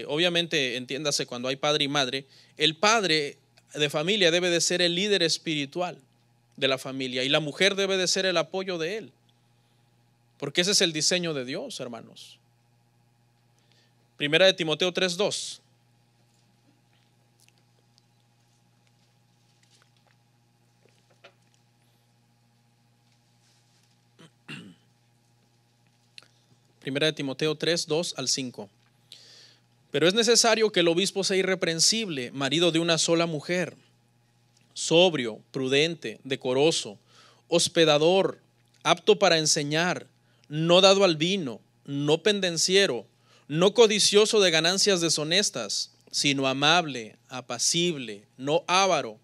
obviamente, entiéndase, cuando hay padre y madre, el padre de familia debe de ser el líder espiritual de la familia y la mujer debe de ser el apoyo de él, porque ese es el diseño de Dios, hermanos. Primera de Timoteo 3:2. Primera de Timoteo 3:2 al 5. Pero es necesario que el obispo sea irreprensible, marido de una sola mujer, sobrio, prudente, decoroso, hospedador, apto para enseñar, no dado al vino, no pendenciero, no codicioso de ganancias deshonestas, sino amable, apacible, no avaro,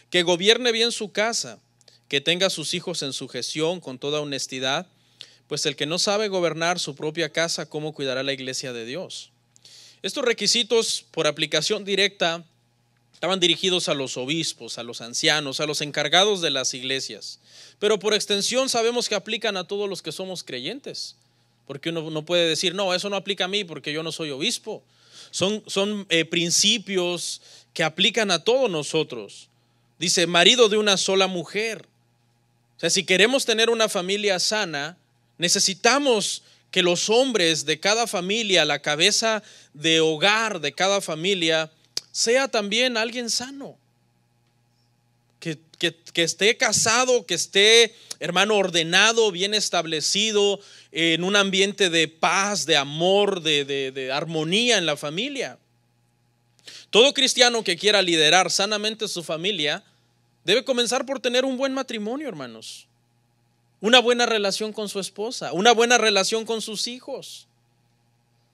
que gobierne bien su casa, que tenga a sus hijos en sujeción con toda honestidad, pues el que no sabe gobernar su propia casa, ¿cómo cuidará la iglesia de Dios? Estos requisitos por aplicación directa estaban dirigidos a los obispos, a los ancianos, a los encargados de las iglesias, pero por extensión sabemos que aplican a todos los que somos creyentes, porque uno no puede decir, no, eso no aplica a mí porque yo no soy obispo. Son principios que aplican a todos nosotros. Dice, marido de una sola mujer. O sea, si queremos tener una familia sana, necesitamos que los hombres de cada familia, la cabeza de hogar de cada familia, sea también alguien sano. Que esté casado, que esté, hermano, ordenado, bien establecido, en un ambiente de paz, de amor, de armonía en la familia. Todo cristiano que quiera liderar sanamente su familia debe comenzar por tener un buen matrimonio, hermanos. Una buena relación con su esposa, una buena relación con sus hijos.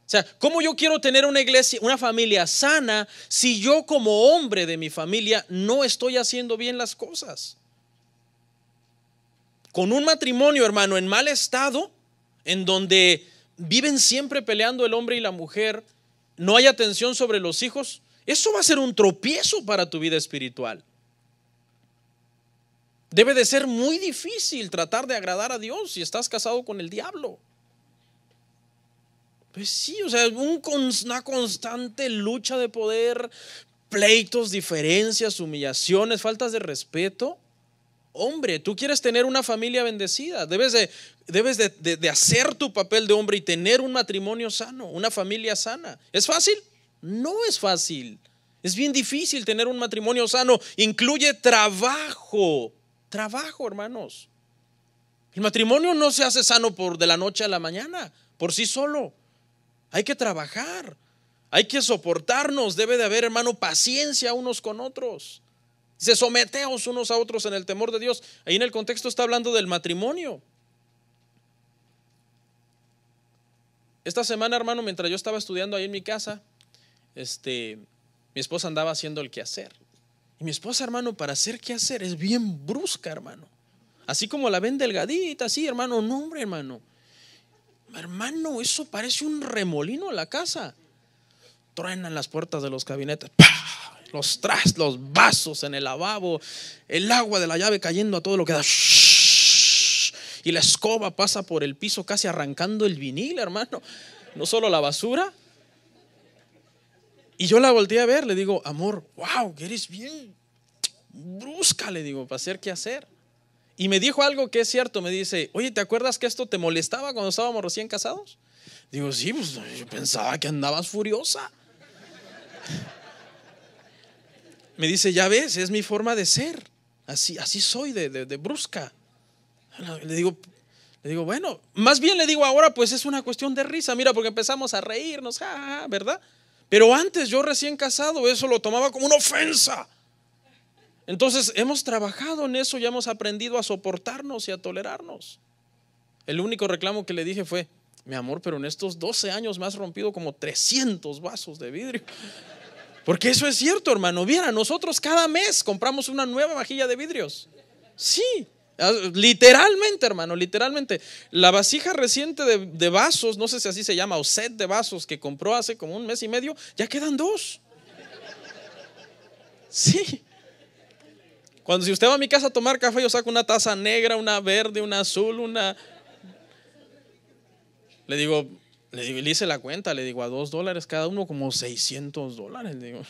O sea, ¿cómo yo quiero tener una iglesia, una familia sana, si yo como hombre de mi familia no estoy haciendo bien las cosas? Con un matrimonio, hermano, en mal estado, en donde viven siempre peleando el hombre y la mujer, no hay atención sobre los hijos, eso va a ser un tropiezo para tu vida espiritual. Debe de ser muy difícil tratar de agradar a Dios si estás casado con el diablo. Pues sí, o sea, una constante lucha de poder, pleitos, diferencias, humillaciones, faltas de respeto. Hombre, tú quieres tener una familia bendecida, debes de hacer tu papel de hombre y tener un matrimonio sano, una familia sana. ¿Es fácil? No es fácil. Es bien difícil tener un matrimonio sano. Incluye trabajo, hermanos. El matrimonio no se hace sano de la noche a la mañana, por sí solo. Hay que trabajar, hay que soportarnos, debe de haber, hermano, paciencia unos con otros. Dice, someteos unos a otros en el temor de Dios. Ahí en el contexto está hablando del matrimonio. Esta semana, hermano, mientras yo estaba estudiando ahí en mi casa, mi esposa andaba haciendo el quehacer. Y mi esposa, hermano, para hacer quehacer es bien brusca, hermano. Así como la ven delgadita, así, hermano, no, hombre, hermano. Hermano, eso parece un remolino en la casa. Truenan las puertas de los gabinetes, ¡pah! Los trastes, los vasos en el lavabo, el agua de la llave cayendo a todo lo que da. Y la escoba pasa por el piso casi arrancando el vinil, hermano. No solo la basura. Y yo la volteé a ver, le digo, amor, wow, que eres bien brusca, le digo, para hacer qué hacer. Y me dijo algo que es cierto, me dice, oye, ¿te acuerdas que esto te molestaba cuando estábamos recién casados? Digo, sí, pues yo pensaba que andabas furiosa. Me dice, ya ves, es mi forma de ser, así soy de brusca. Le digo, bueno, más bien le digo ahora, pues es una cuestión de risa, mira, porque empezamos a reírnos, ¿verdad? Pero antes, yo recién casado, eso lo tomaba como una ofensa. Entonces hemos trabajado en eso, ya hemos aprendido a soportarnos y a tolerarnos. El único reclamo que le dije fue, mi amor, pero en estos 12 años me has rompido como 300 vasos de vidrio. Porque eso es cierto, hermano. Viera, nosotros cada mes compramos una nueva vajilla de vidrios. Sí, literalmente, hermano, literalmente. La vasija reciente de vasos, no sé si así se llama, o set de vasos que compró hace como un mes y medio, ya quedan 2. Sí. Cuando si usted va a mi casa a tomar café, yo saco una taza negra, una verde, una azul, una... Le hice la cuenta, le digo, a $2 cada uno, como $600. Le digo.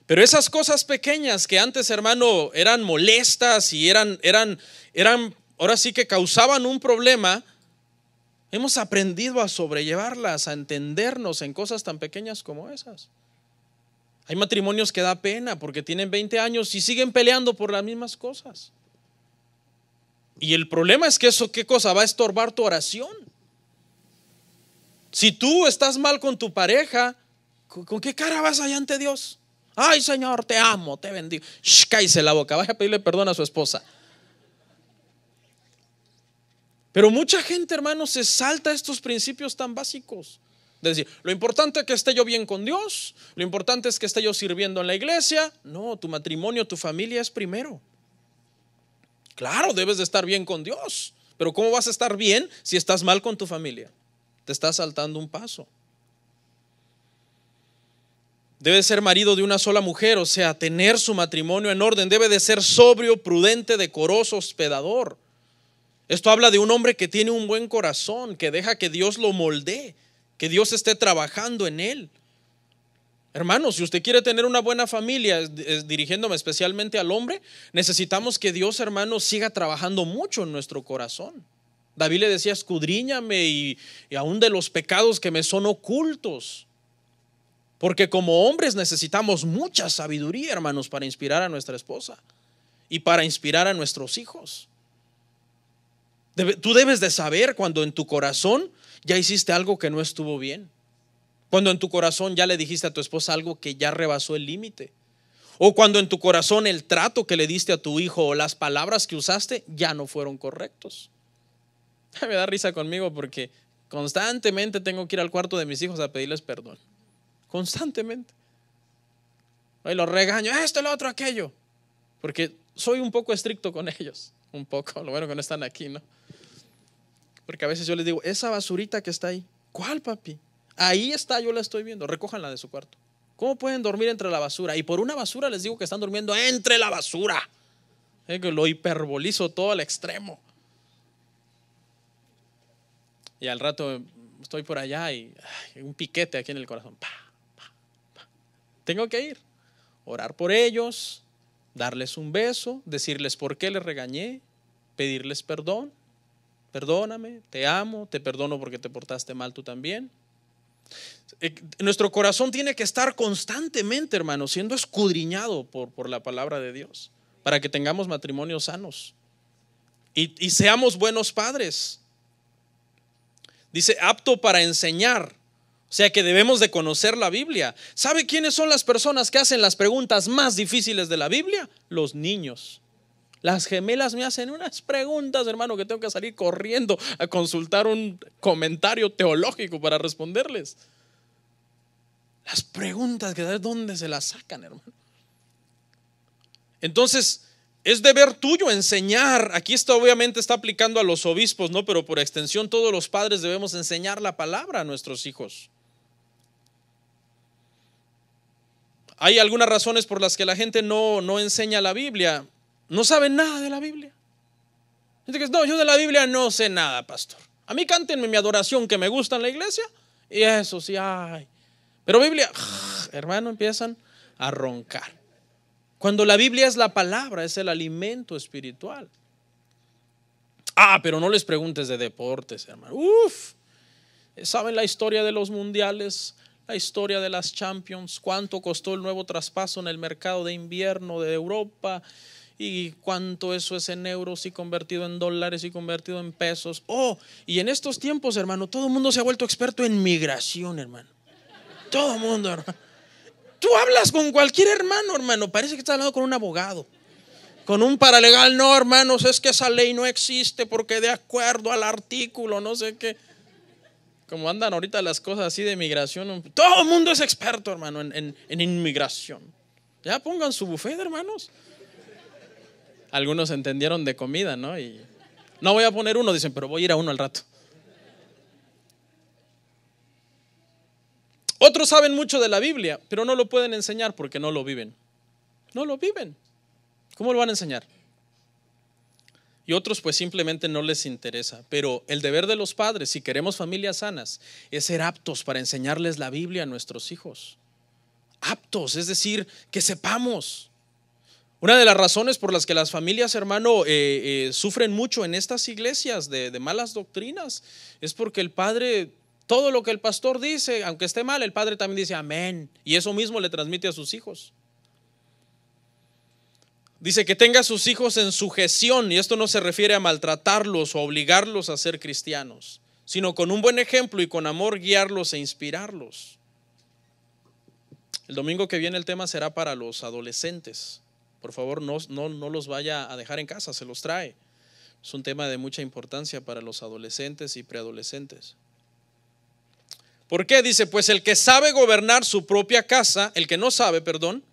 Pero esas cosas pequeñas que antes, hermano, eran molestas y eran, ahora sí que causaban un problema, hemos aprendido a sobrellevarlas, a entendernos en cosas tan pequeñas como esas. Hay matrimonios que da pena porque tienen 20 años y siguen peleando por las mismas cosas. Y el problema es que eso, ¿qué cosa? Va a estorbar tu oración. Si tú estás mal con tu pareja, ¿con qué cara vas allá ante Dios? Ay, Señor, te amo, te bendigo. Shh, cállese la boca, vaya a pedirle perdón a su esposa. Pero mucha gente, hermano, se salta estos principios tan básicos. Es decir, lo importante es que esté yo bien con Dios, lo importante es que esté yo sirviendo en la iglesia. No, tu matrimonio, tu familia es primero. Claro, debes de estar bien con Dios, pero ¿cómo vas a estar bien si estás mal con tu familia? Te estás saltando un paso. Debe ser marido de una sola mujer, o sea, tener su matrimonio en orden. Debe de ser sobrio, prudente, decoroso, hospedador. Esto habla de un hombre que tiene un buen corazón, que deja que Dios lo moldee, que Dios esté trabajando en él. Hermanos, si usted quiere tener una buena familia, dirigiéndome especialmente al hombre, necesitamos que Dios, hermanos, siga trabajando mucho en nuestro corazón. David le decía, escudriñame y aún de los pecados que me son ocultos. Porque como hombres necesitamos mucha sabiduría, hermanos, para inspirar a nuestra esposa y para inspirar a nuestros hijos. Tú debes de saber cuando en tu corazón ya hiciste algo que no estuvo bien. Cuando en tu corazón ya le dijiste a tu esposa algo que ya rebasó el límite. O cuando en tu corazón el trato que le diste a tu hijo o las palabras que usaste ya no fueron correctos. Me da risa conmigo porque constantemente tengo que ir al cuarto de mis hijos a pedirles perdón. Constantemente. Y los regaño, esto, lo otro, aquello. Porque soy un poco estricto con ellos. Un poco, lo bueno que no están aquí, ¿no? Porque a veces yo les digo, esa basurita que está ahí, ¿cuál, papi? Ahí está, yo la estoy viendo, recójanla de su cuarto. ¿Cómo pueden dormir entre la basura? Y por una basura les digo que están durmiendo entre la basura. Que lo hiperbolizo todo al extremo. Y al rato estoy por allá y un piquete aquí en el corazón. Tengo que ir, orar por ellos, darles un beso, decirles por qué les regañé, pedirles perdón. Perdóname, te amo, te perdono porque te portaste mal tú también. Nuestro corazón tiene que estar constantemente, hermano, siendo escudriñado por la palabra de Dios, para que tengamos matrimonios sanos y seamos buenos padres. Dice, apto para enseñar. O sea que debemos de conocer la Biblia. ¿Sabe quiénes son las personas que hacen las preguntas más difíciles de la Biblia? Los niños. Las gemelas me hacen unas preguntas, hermano, que tengo que salir corriendo a consultar un comentario teológico para responderles. Las preguntas que de dónde se las sacan, hermano. Entonces, es deber tuyo enseñar. Aquí esto obviamente está aplicando a los obispos, ¿no? Pero por extensión todos los padres debemos enseñar la palabra a nuestros hijos. Hay algunas razones por las que la gente no enseña la Biblia. No saben nada de la Biblia. No, yo de la Biblia no sé nada, pastor. A mí cántenme mi adoración que me gusta en la iglesia y eso sí hay. Pero Biblia, hermano, empiezan a roncar. Cuando la Biblia es la palabra, es el alimento espiritual. Pero no les preguntes de deportes, hermano. ¿Saben la historia de los mundiales? La historia de las Champions. ¿Cuánto costó el nuevo traspaso en el mercado de invierno de Europa? Y cuánto eso es en euros y convertido en dólares y convertido en pesos. Y en estos tiempos, hermano, todo el mundo se ha vuelto experto en migración, hermano. Todo el mundo, hermano. Tú hablas con cualquier hermano, parece que estás hablando con un abogado, con un paralegal. No, hermanos, es que esa ley no existe porque de acuerdo al artículo, no sé qué. Como andan ahorita las cosas así de migración, todo el mundo es experto, hermano, en inmigración. Ya pongan su buffet, hermanos. Algunos entendieron de comida, ¿no? Y no voy a poner uno, dicen, pero voy a ir a uno al rato. Otros saben mucho de la Biblia, pero no lo pueden enseñar porque no lo viven. No lo viven. ¿Cómo lo van a enseñar? Y otros pues simplemente no les interesa. Pero el deber de los padres, si queremos familias sanas, es ser aptos para enseñarles la Biblia a nuestros hijos. Aptos, es decir, que sepamos. Una de las razones por las que las familias, hermano, sufren mucho en estas iglesias de malas doctrinas es porque el padre, todo lo que el pastor dice, aunque esté mal, el padre también dice amén. Y eso mismo le transmite a sus hijos. Dice que tenga a sus hijos en sujeción, y esto no se refiere a maltratarlos o a obligarlos a ser cristianos, sino con un buen ejemplo y con amor guiarlos e inspirarlos. El domingo que viene el tema será para los adolescentes. Por favor, no los vaya a dejar en casa, se los trae. Es un tema de mucha importancia para los adolescentes y preadolescentes. ¿Por qué? Dice, pues el que sabe gobernar su propia casa, el que no sabe, perdón,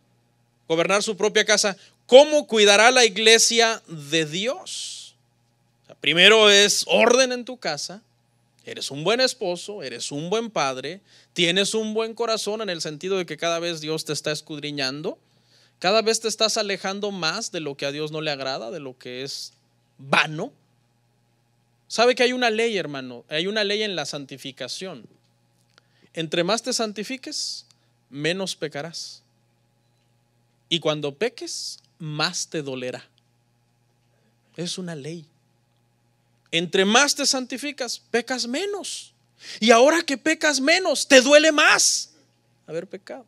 gobernar su propia casa, ¿cómo cuidará la iglesia de Dios? O sea, primero es orden en tu casa. Eres un buen esposo, eres un buen padre, tienes un buen corazón en el sentido de que cada vez Dios te está escudriñando, cada vez te estás alejando más de lo que a Dios no le agrada, de lo que es vano. ¿Sabe que hay una ley, hermano? Hay una ley en la santificación. Entre más te santifiques, menos pecarás. Y cuando peques, más te dolerá. Es una ley. Entre más te santificas, pecas menos. Y ahora que pecas menos, te duele más haber pecado.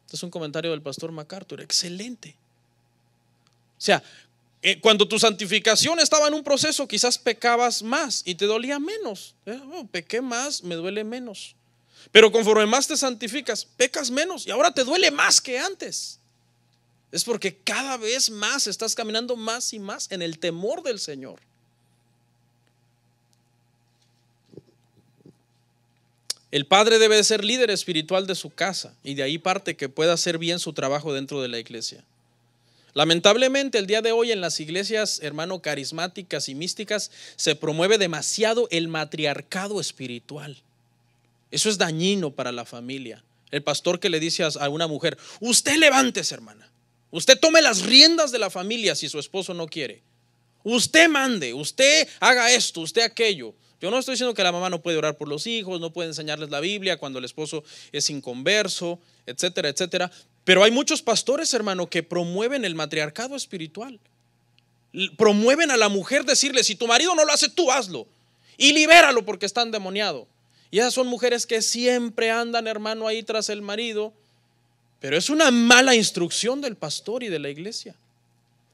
Este es un comentario del pastor MacArthur, excelente. O sea, cuando tu santificación estaba en un proceso, quizás pecabas más y te dolía menos. Pequé más, me duele menos. Pero conforme más te santificas, pecas menos y ahora te duele más que antes. Es porque cada vez más estás caminando más y más en el temor del Señor. El padre debe de ser líder espiritual de su casa y de ahí parte que pueda hacer bien su trabajo dentro de la iglesia. Lamentablemente el día de hoy en las iglesias, hermano, carismáticas y místicas se promueve demasiado el matriarcado espiritual. Eso es dañino para la familia. El pastor que le dice a una mujer, usted levántese, hermana, usted tome las riendas de la familia si su esposo no quiere. Usted mande, usted haga esto, usted aquello. Yo no estoy diciendo que la mamá no puede orar por los hijos, no puede enseñarles la Biblia cuando el esposo es inconverso, etcétera, etcétera. Pero hay muchos pastores, hermano, que promueven el matriarcado espiritual. Promueven a la mujer decirle, si tu marido no lo hace, tú hazlo. Y libéralo porque está endemoniado. Y esas son mujeres que siempre andan, hermano, ahí tras el marido. Pero es una mala instrucción del pastor y de la iglesia.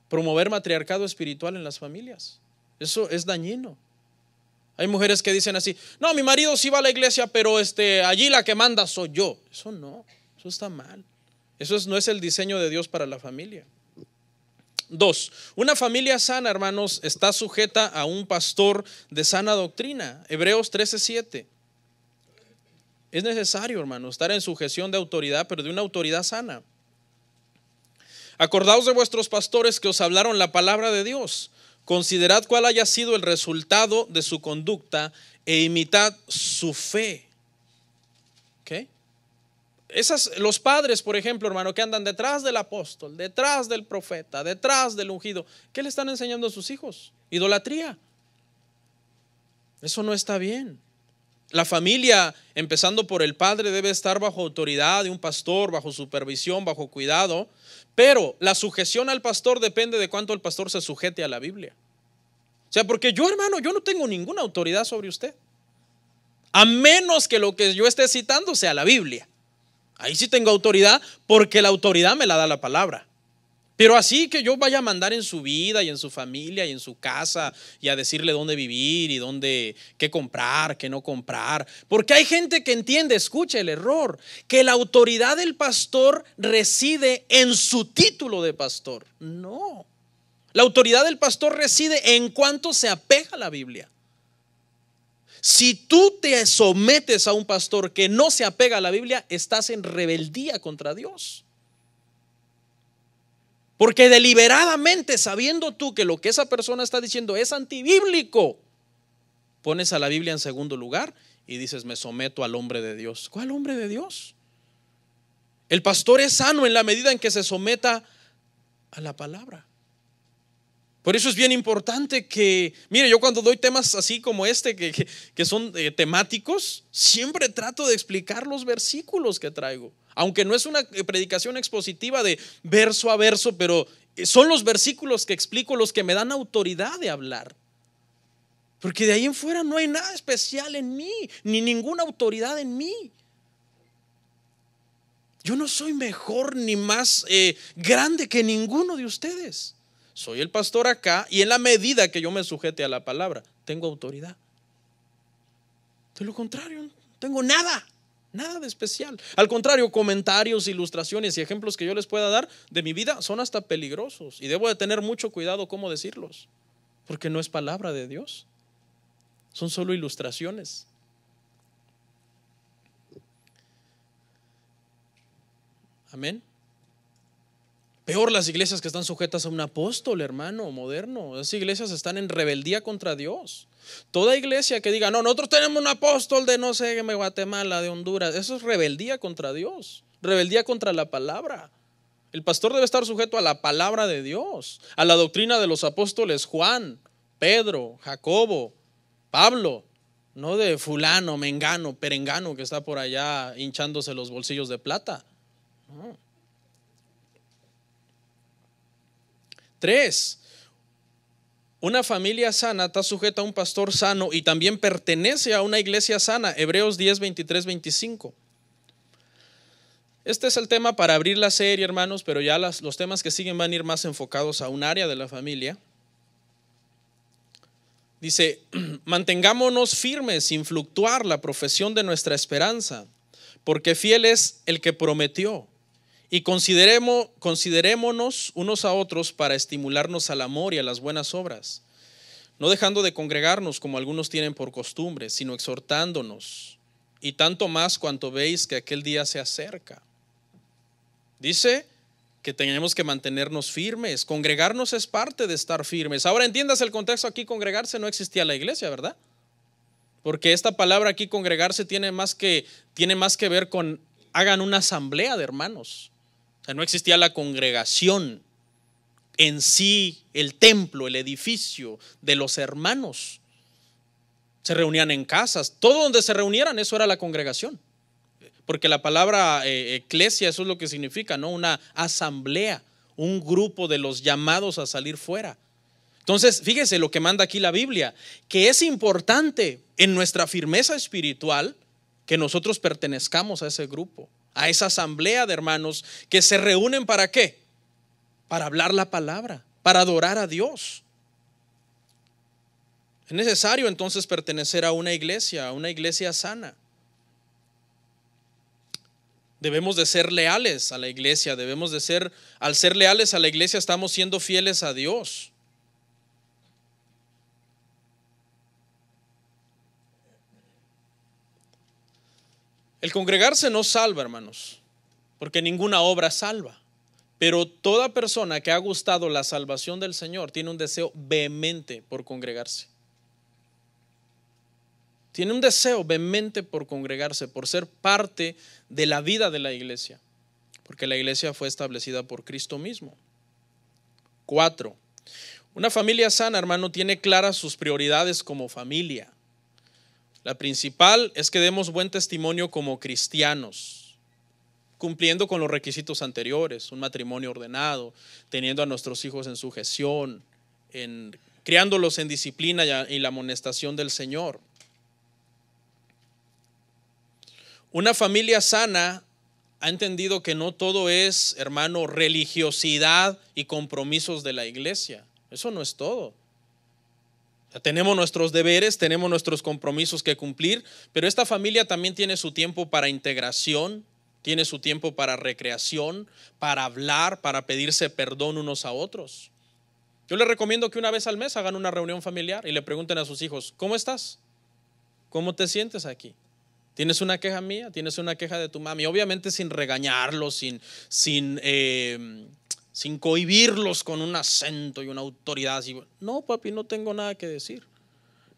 Promover matriarcado espiritual en las familias. Eso es dañino. Hay mujeres que dicen así, no, mi marido sí va a la iglesia, pero allí la que manda soy yo. Eso no, eso está mal. Eso no es el diseño de Dios para la familia. 2, una familia sana, hermanos, está sujeta a un pastor de sana doctrina. Hebreos 13:7. Es necesario, hermano, estar en sujeción de autoridad, pero de una autoridad sana. Acordaos de vuestros pastores que os hablaron la palabra de Dios. Considerad cuál haya sido el resultado de su conducta e imitad su fe. ¿Okay? Los padres, por ejemplo, hermano, que andan detrás del apóstol, detrás del profeta, detrás del ungido, ¿qué le están enseñando a sus hijos? Idolatría. Eso no está bien. La familia, empezando por el padre, debe estar bajo autoridad de un pastor, bajo supervisión, bajo cuidado. Pero la sujeción al pastor depende de cuánto el pastor se sujete a la Biblia. O sea, porque yo, hermano, yo no tengo ninguna autoridad sobre usted, a menos que lo que yo esté citando sea la Biblia. Ahí sí tengo autoridad, porque la autoridad me la da la palabra. Pero así que yo vaya a mandar en su vida y en su familia y en su casa y a decirle dónde vivir y qué comprar, qué no comprar. Porque hay gente que entiende, escucha el error, que la autoridad del pastor reside en su título de pastor. No, la autoridad del pastor reside en cuanto se apega a la Biblia. Si tú te sometes a un pastor que no se apega a la Biblia, estás en rebeldía contra Dios. Porque deliberadamente, sabiendo tú que lo que esa persona está diciendo es antibíblico, pones a la Biblia en segundo lugar y dices, me someto al hombre de Dios. ¿Cuál hombre de Dios? El pastor es sano en la medida en que se someta a la palabra. Por eso es bien importante que, mire, yo cuando doy temas así como que son temáticos, siempre trato de explicar los versículos que traigo. Aunque no es una predicación expositiva de verso a verso, pero son los versículos que explico los que me dan autoridad de hablar. Porque de ahí en fuera no hay nada especial en mí, ni ninguna autoridad en mí. Yo no soy mejor ni más grande que ninguno de ustedes. Soy el pastor acá y en la medida que yo me sujete a la palabra, tengo autoridad. De lo contrario, no tengo nada. Nada de especial. Al contrario, comentarios, ilustraciones y ejemplos que yo les pueda dar de mi vida son hasta peligrosos. Y debo de tener mucho cuidado cómo decirlos, porque no es palabra de Dios. Son solo ilustraciones. Amén. Peor las iglesias que están sujetas a un apóstol, hermano, moderno. Esas iglesias están en rebeldía contra Dios. Toda iglesia que diga, no, nosotros tenemos un apóstol de no sé, de Guatemala, de Honduras, eso es rebeldía contra Dios, rebeldía contra la palabra. El pastor debe estar sujeto a la palabra de Dios, a la doctrina de los apóstoles Juan, Pedro, Jacobo, Pablo, no de fulano, mengano, perengano que está por allá hinchándose los bolsillos de plata. No. 3. Una familia sana está sujeta a un pastor sano y también pertenece a una iglesia sana. Hebreos 10, 23, 25. Este es el tema para abrir la serie, hermanos, pero ya los temas que siguen van a ir más enfocados a un área de la familia. Dice, mantengámonos firmes sin fluctuar la profesión de nuestra esperanza, porque fiel es el que prometió. Y considerémonos unos a otros para estimularnos al amor y a las buenas obras, no dejando de congregarnos como algunos tienen por costumbre, sino exhortándonos, y tanto más cuanto veis que aquel día se acerca. Dice que tenemos que mantenernos firmes. Congregarnos es parte de estar firmes. Ahora entiendas el contexto aquí. Congregarse no existía la iglesia, ¿verdad? Porque esta palabra aquí, congregarse, tiene más que ver con hagan una asamblea de hermanos. O sea, no existía la congregación en sí, el templo, el edificio de los hermanos. Se reunían en casas, todo donde se reunieran, eso era la congregación. Porque la palabra eclesia, eso es lo que significa, ¿no? Una asamblea, un grupo de los llamados a salir fuera. Entonces, fíjese lo que manda aquí la Biblia, que es importante en nuestra firmeza espiritual que nosotros pertenezcamos a ese grupo, a esa asamblea de hermanos que se reúnen ¿para qué? Para hablar la palabra, para adorar a Dios. Es necesario entonces pertenecer a una iglesia sana. Debemos de ser leales a la iglesia, al ser leales a la iglesia estamos siendo fieles a Dios. El congregarse no salva, hermanos, porque ninguna obra salva. Pero toda persona que ha gustado la salvación del Señor tiene un deseo vehemente por congregarse. Tiene un deseo vehemente por congregarse, por ser parte de la vida de la iglesia, porque la iglesia fue establecida por Cristo mismo. 4. Una familia sana, hermano, tiene claras sus prioridades como familia. La principal es que demos buen testimonio como cristianos, cumpliendo con los requisitos anteriores, un matrimonio ordenado, teniendo a nuestros hijos en sujeción, criándolos en disciplina y la amonestación del Señor. Una familia sana ha entendido que no todo es, hermano, religiosidad y compromisos de la iglesia. Eso no es todo. Tenemos nuestros deberes, tenemos nuestros compromisos que cumplir, pero esta familia también tiene su tiempo para integración, tiene su tiempo para recreación, para hablar, para pedirse perdón unos a otros. Yo les recomiendo que una vez al mes hagan una reunión familiar y le pregunten a sus hijos, ¿cómo estás? ¿Cómo te sientes aquí? ¿Tienes una queja mía? ¿Tienes una queja de tu mami? Obviamente sin regañarlos, sin cohibirlos con un acento y una autoridad así. No, papi, no tengo nada que decir.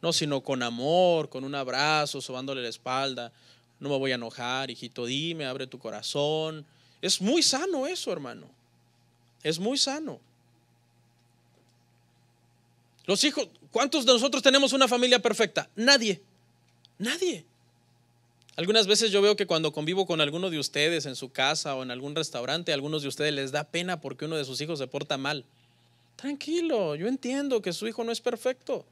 No, sino con amor, con un abrazo, sobándole la espalda. No me voy a enojar, hijito, dime, abre tu corazón. Es muy sano eso, hermano. Es muy sano. Los hijos, ¿cuántos de nosotros tenemos una familia perfecta? Nadie. Algunas veces yo veo que cuando convivo con alguno de ustedes en su casa o en algún restaurante, a algunos de ustedes les da pena porque uno de sus hijos se porta mal. Tranquilo, yo entiendo que su hijo no es perfecto.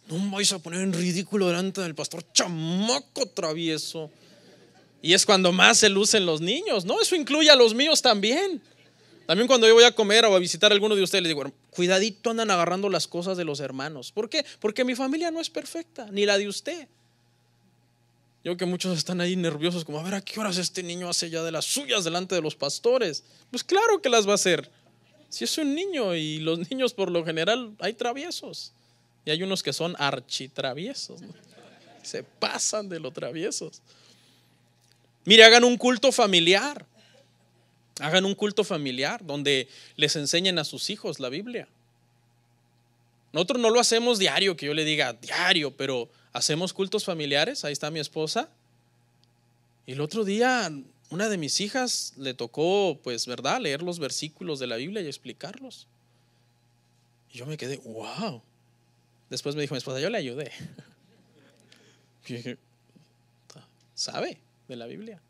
No me vais a poner en ridículo delante del pastor, chamaco travieso. Y es cuando más se lucen los niños. No, eso incluye a los míos también. También cuando yo voy a comer o a visitar a alguno de ustedes, les digo, cuidadito, andan agarrando las cosas de los hermanos. ¿Por qué? Porque mi familia no es perfecta, ni la de usted. Yo que muchos están ahí nerviosos, como a ver a qué horas este niño hace ya de las suyas delante de los pastores. Pues claro que las va a hacer. Si es un niño, y los niños por lo general hay traviesos. Y hay unos que son architraviesos, ¿no? Se pasan de lo traviesos. Mire, hagan un culto familiar. Hagan un culto familiar donde les enseñen a sus hijos la Biblia. Nosotros no lo hacemos diario, que yo le diga diario, pero hacemos cultos familiares. Ahí está mi esposa. Y el otro día una de mis hijas le tocó, pues, ¿verdad?, leer los versículos de la Biblia y explicarlos. Y yo me quedé, wow. Después me dijo mi esposa, yo le ayudé. ¿Sabe de la Biblia?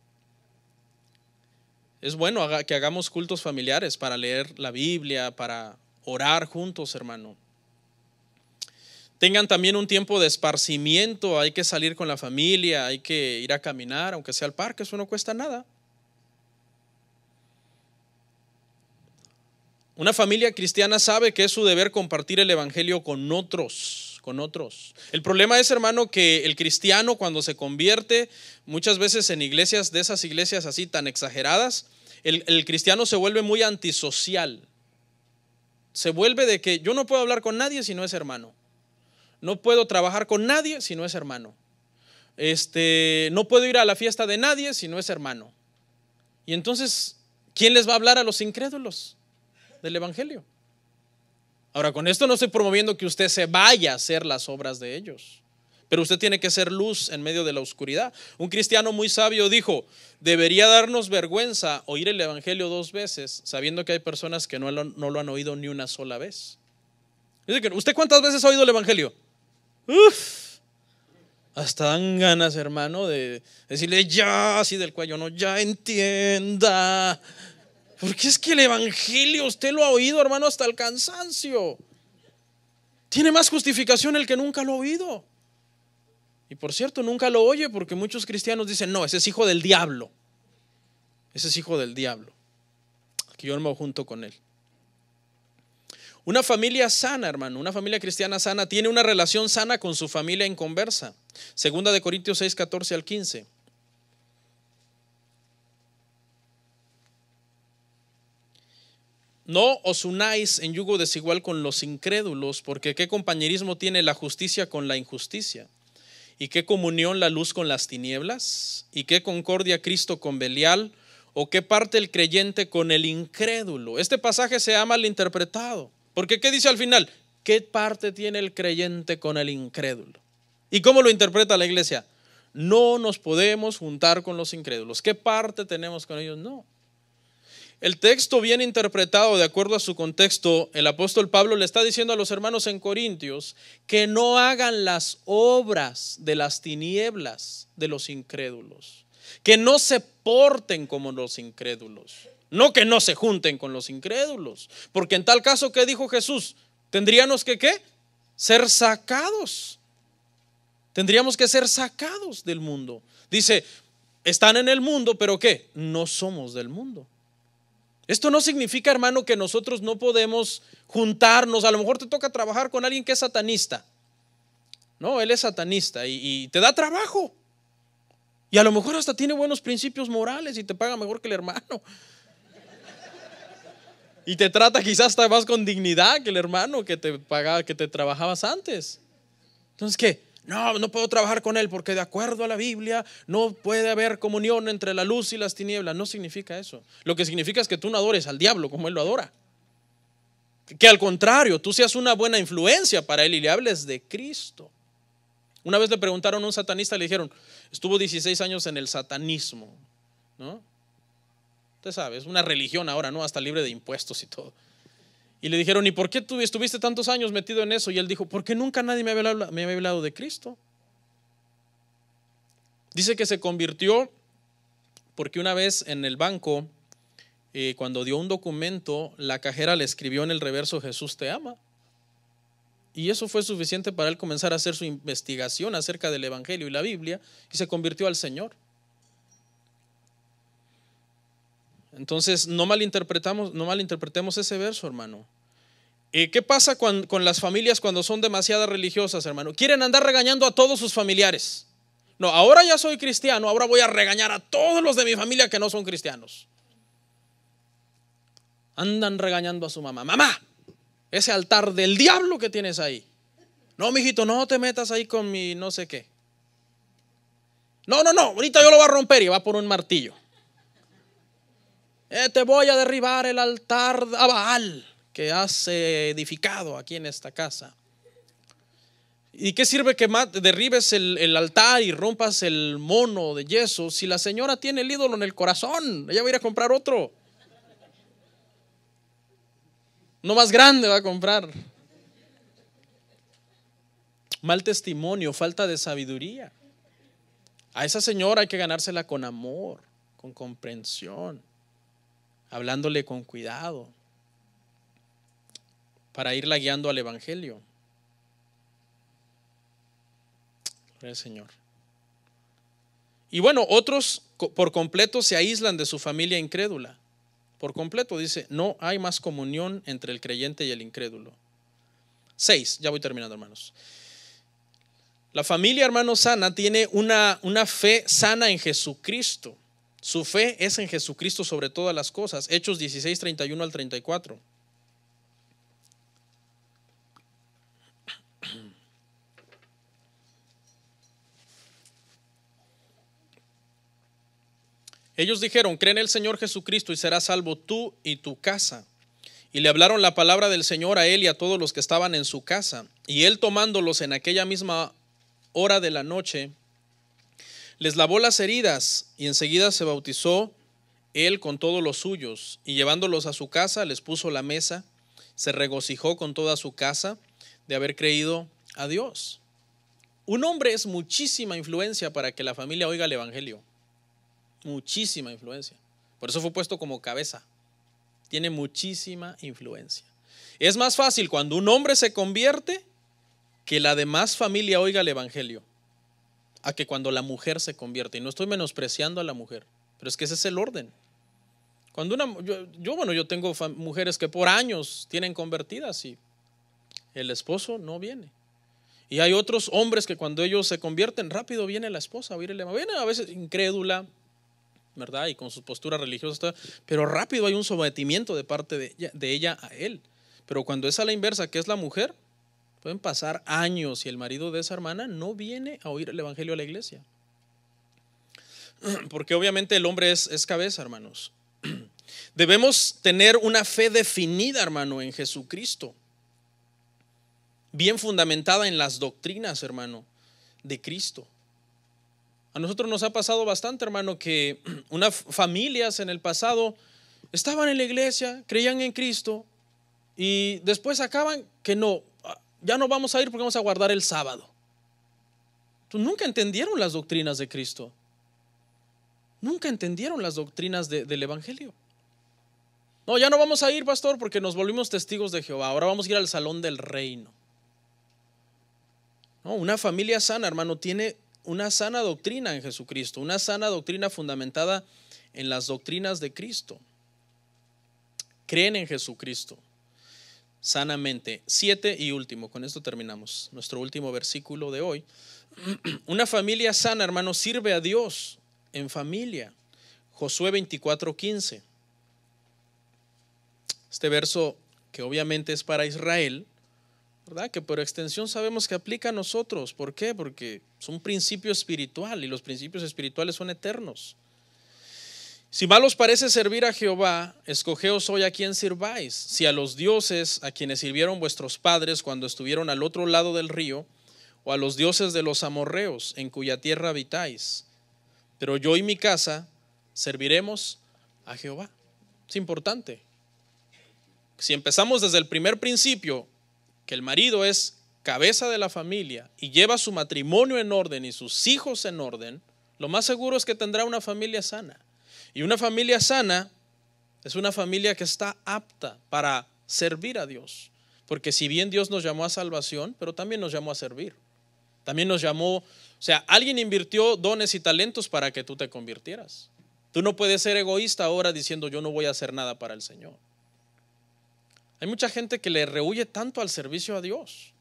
Es bueno que hagamos cultos familiares para leer la Biblia, para orar juntos, hermano. Tengan también un tiempo de esparcimiento. Hay que salir con la familia, hay que ir a caminar, aunque sea al parque, eso no cuesta nada. Una familia cristiana sabe que es su deber compartir el evangelio con otros. El problema es, hermano, que el cristiano, cuando se convierte muchas veces en iglesias, de esas iglesias así tan exageradas, el cristiano se vuelve muy antisocial. Se vuelve de que yo no puedo hablar con nadie si no es hermano. No puedo trabajar con nadie si no es hermano. No puedo ir a la fiesta de nadie si no es hermano. Y entonces, ¿quién les va a hablar a los incrédulos del evangelio? Ahora, con esto no estoy promoviendo que usted se vaya a hacer las obras de ellos, pero usted tiene que ser luz en medio de la oscuridad. Un cristiano muy sabio dijo: debería darnos vergüenza oír el evangelio 2 veces, sabiendo que hay personas que no lo han oído ni una sola vez. ¿Usted cuántas veces ha oído el evangelio? Uf, hasta dan ganas, hermano, de decirle ya, así del cuello, no, ya entienda. Porque es que el evangelio usted lo ha oído, hermano, hasta el cansancio. Tiene más justificación el que nunca lo ha oído. Y por cierto, nunca lo oye, porque muchos cristianos dicen: no, ese es hijo del diablo. Ese es hijo del diablo, que yo no me junto con él. Una familia sana, hermano, una familia cristiana sana tiene una relación sana con su familia inconversa. Segunda de Corintios 6, 14 al 15. No os unáis en yugo desigual con los incrédulos, porque qué compañerismo tiene la justicia con la injusticia, y qué comunión la luz con las tinieblas, y qué concordia Cristo con Belial, o qué parte el creyente con el incrédulo. Este pasaje se ha malinterpretado, porque ¿qué dice al final? ¿Qué parte tiene el creyente con el incrédulo? ¿Y cómo lo interpreta la iglesia? No nos podemos juntar con los incrédulos. ¿Qué parte tenemos con ellos? No. El texto bien interpretado, de acuerdo a su contexto, el apóstol Pablo le está diciendo a los hermanos en Corintios que no hagan las obras de las tinieblas de los incrédulos, que no se porten como los incrédulos, no que no se junten con los incrédulos, porque en tal caso, ¿qué dijo Jesús? Tendríamos que ¿qué? Ser sacados. Tendríamos que ser sacados del mundo. Dice, están en el mundo, pero ¿qué? No somos del mundo. Esto no significa, hermano, que nosotros no podemos juntarnos. A lo mejor te toca trabajar con alguien que es satanista. No, él es satanista y te da trabajo. Y a lo mejor hasta tiene buenos principios morales y te paga mejor que el hermano. Y te trata quizás hasta más con dignidad que el hermano que te pagaba, que te trabajabas antes. Entonces, ¿qué? No puedo trabajar con él porque de acuerdo a la Biblia no puede haber comunión entre la luz y las tinieblas. No significa eso. Lo que significa es que tú no adores al diablo como él lo adora. Que al contrario, tú seas una buena influencia para él y le hables de Cristo. Una vez le preguntaron a un satanista, le dijeron, estuvo 16 años en el satanismo, ¿no? Usted sabe, es una religión ahora, ¿no? Hasta libre de impuestos y todo. Y le dijeron, ¿y por qué tú estuviste tantos años metido en eso? Y él dijo, porque nunca nadie me había hablado de Cristo. Dice que se convirtió porque una vez en el banco, cuando dio un documento, la cajera le escribió en el reverso, Jesús te ama. Y eso fue suficiente para él comenzar a hacer su investigación acerca del evangelio y la Biblia, y se convirtió al Señor. Entonces no malinterpretemos ese verso, hermano. ¿Qué pasa con las familias cuando son demasiado religiosas, hermano? Quieren andar regañando a todos sus familiares. No, ahora ya soy cristiano, ahora voy a regañar a todos los de mi familia que no son cristianos. Andan regañando a su mamá. Mamá, ese altar del diablo que tienes ahí. No, mijito, no te metas ahí con mi no sé qué. No, ahorita yo lo voy a romper y va por un martillo. Te voy a derribar el altar a Baal que has edificado aquí en esta casa. ¿Y qué sirve que derribes el altar y rompas el mono de yeso si la señora tiene el ídolo en el corazón? Ella va a ir a comprar otro. No más grande va a comprar. Mal testimonio, falta de sabiduría. A esa señora hay que ganársela con amor, con comprensión, hablándole con cuidado, para irla guiando al evangelio. Gloria al Señor. Y bueno, otros por completo se aíslan de su familia incrédula. Por completo dice, no hay más comunión entre el creyente y el incrédulo. 6, ya voy terminando, hermanos. La familia, hermano, sana tiene una fe sana en Jesucristo. Su fe es en Jesucristo sobre todas las cosas. Hechos 16, 31 al 34. Ellos dijeron, cree en el Señor Jesucristo y serás salvo tú y tu casa. Y le hablaron la palabra del Señor a él y a todos los que estaban en su casa. Y él, tomándolos en aquella misma hora de la noche, les lavó las heridas y enseguida se bautizó él con todos los suyos, y llevándolos a su casa les puso la mesa. Se regocijó con toda su casa de haber creído a Dios. Un hombre es muchísima influencia para que la familia oiga el evangelio. Muchísima influencia. Por eso fue puesto como cabeza. Tiene muchísima influencia. Es más fácil cuando un hombre se convierte que la demás familia oiga el evangelio a que cuando la mujer se convierte. Y no estoy menospreciando a la mujer, pero es que ese es el orden. Cuando yo tengo mujeres que por años tienen convertidas y el esposo no viene. Y hay otros hombres que cuando ellos se convierten rápido viene la esposa a oír el evangelio. Viene a veces incrédula, ¿verdad? Y con sus posturas religiosas, pero rápido hay un sometimiento de parte de ella a él. Pero cuando es a la inversa, que es la mujer, pueden pasar años y el marido de esa hermana no viene a oír el evangelio a la iglesia. Porque obviamente el hombre es cabeza, hermanos. Debemos tener una fe definida, hermano, en Jesucristo, bien fundamentada en las doctrinas, hermano, de Cristo. A nosotros nos ha pasado bastante, hermano, que unas familias en el pasado estaban en la iglesia, creían en Cristo y después acaban que no, ya no vamos a ir porque vamos a guardar el sábado. Entonces, nunca entendieron las doctrinas de Cristo. Nunca entendieron las doctrinas del evangelio. No, ya no vamos a ir, pastor, porque nos volvimos testigos de Jehová. Ahora vamos a ir al salón del reino. No, una familia sana, hermano, tiene una sana doctrina en Jesucristo, una sana doctrina fundamentada en las doctrinas de Cristo. Creen en Jesucristo sanamente. 7 y último, con esto terminamos nuestro último versículo de hoy. Una familia sana, hermano, sirve a Dios en familia. Josué 24:15. Este verso que obviamente es para Israel, ¿verdad? Que por extensión sabemos que aplica a nosotros. ¿Por qué? Porque es un principio espiritual y los principios espirituales son eternos. Si mal os parece servir a Jehová, escogeos hoy a quién sirváis, si a los dioses a quienes sirvieron vuestros padres cuando estuvieron al otro lado del río, o a los dioses de los amorreos en cuya tierra habitáis. Pero yo y mi casa serviremos a Jehová. Es importante. Si empezamos desde el primer principio, que el marido es cabeza de la familia y lleva su matrimonio en orden y sus hijos en orden, lo más seguro es que tendrá una familia sana. Y una familia sana es una familia que está apta para servir a Dios. Porque si bien Dios nos llamó a salvación, pero también nos llamó a servir. También nos llamó, o sea, alguien invirtió dones y talentos para que tú te convirtieras. Tú no puedes ser egoísta ahora diciendo yo no voy a hacer nada para el Señor. Hay mucha gente que le rehúye tanto al servicio a Dios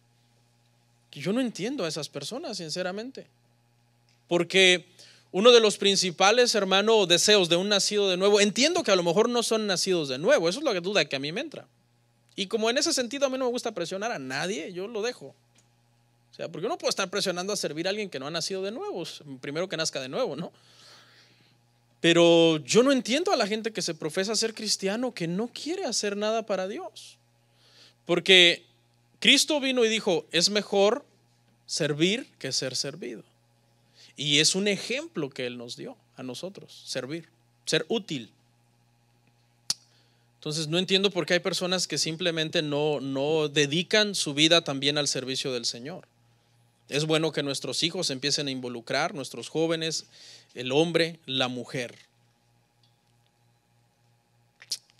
que yo no entiendo a esas personas, sinceramente. Porque uno de los principales, hermano, deseos de un nacido de nuevo, entiendo que a lo mejor no son nacidos de nuevo, eso es la duda que a mí me entra. Y como en ese sentido a mí no me gusta presionar a nadie, yo lo dejo. O sea, porque uno puede estar presionando a servir a alguien que no ha nacido de nuevo, primero que nazca de nuevo, ¿no? Pero yo no entiendo a la gente que se profesa ser cristiano que no quiere hacer nada para Dios. Porque Cristo vino y dijo, es mejor servir que ser servido. Y es un ejemplo que Él nos dio a nosotros, servir, ser útil. Entonces no entiendo por qué hay personas que simplemente no dedican su vida también al servicio del Señor. Es bueno que nuestros hijos empiecen a involucrar, nuestros jóvenes, el hombre, la mujer.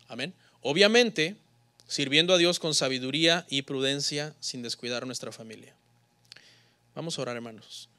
Amén. Obviamente, sirviendo a Dios con sabiduría y prudencia sin descuidar a nuestra familia. Vamos a orar, hermanos.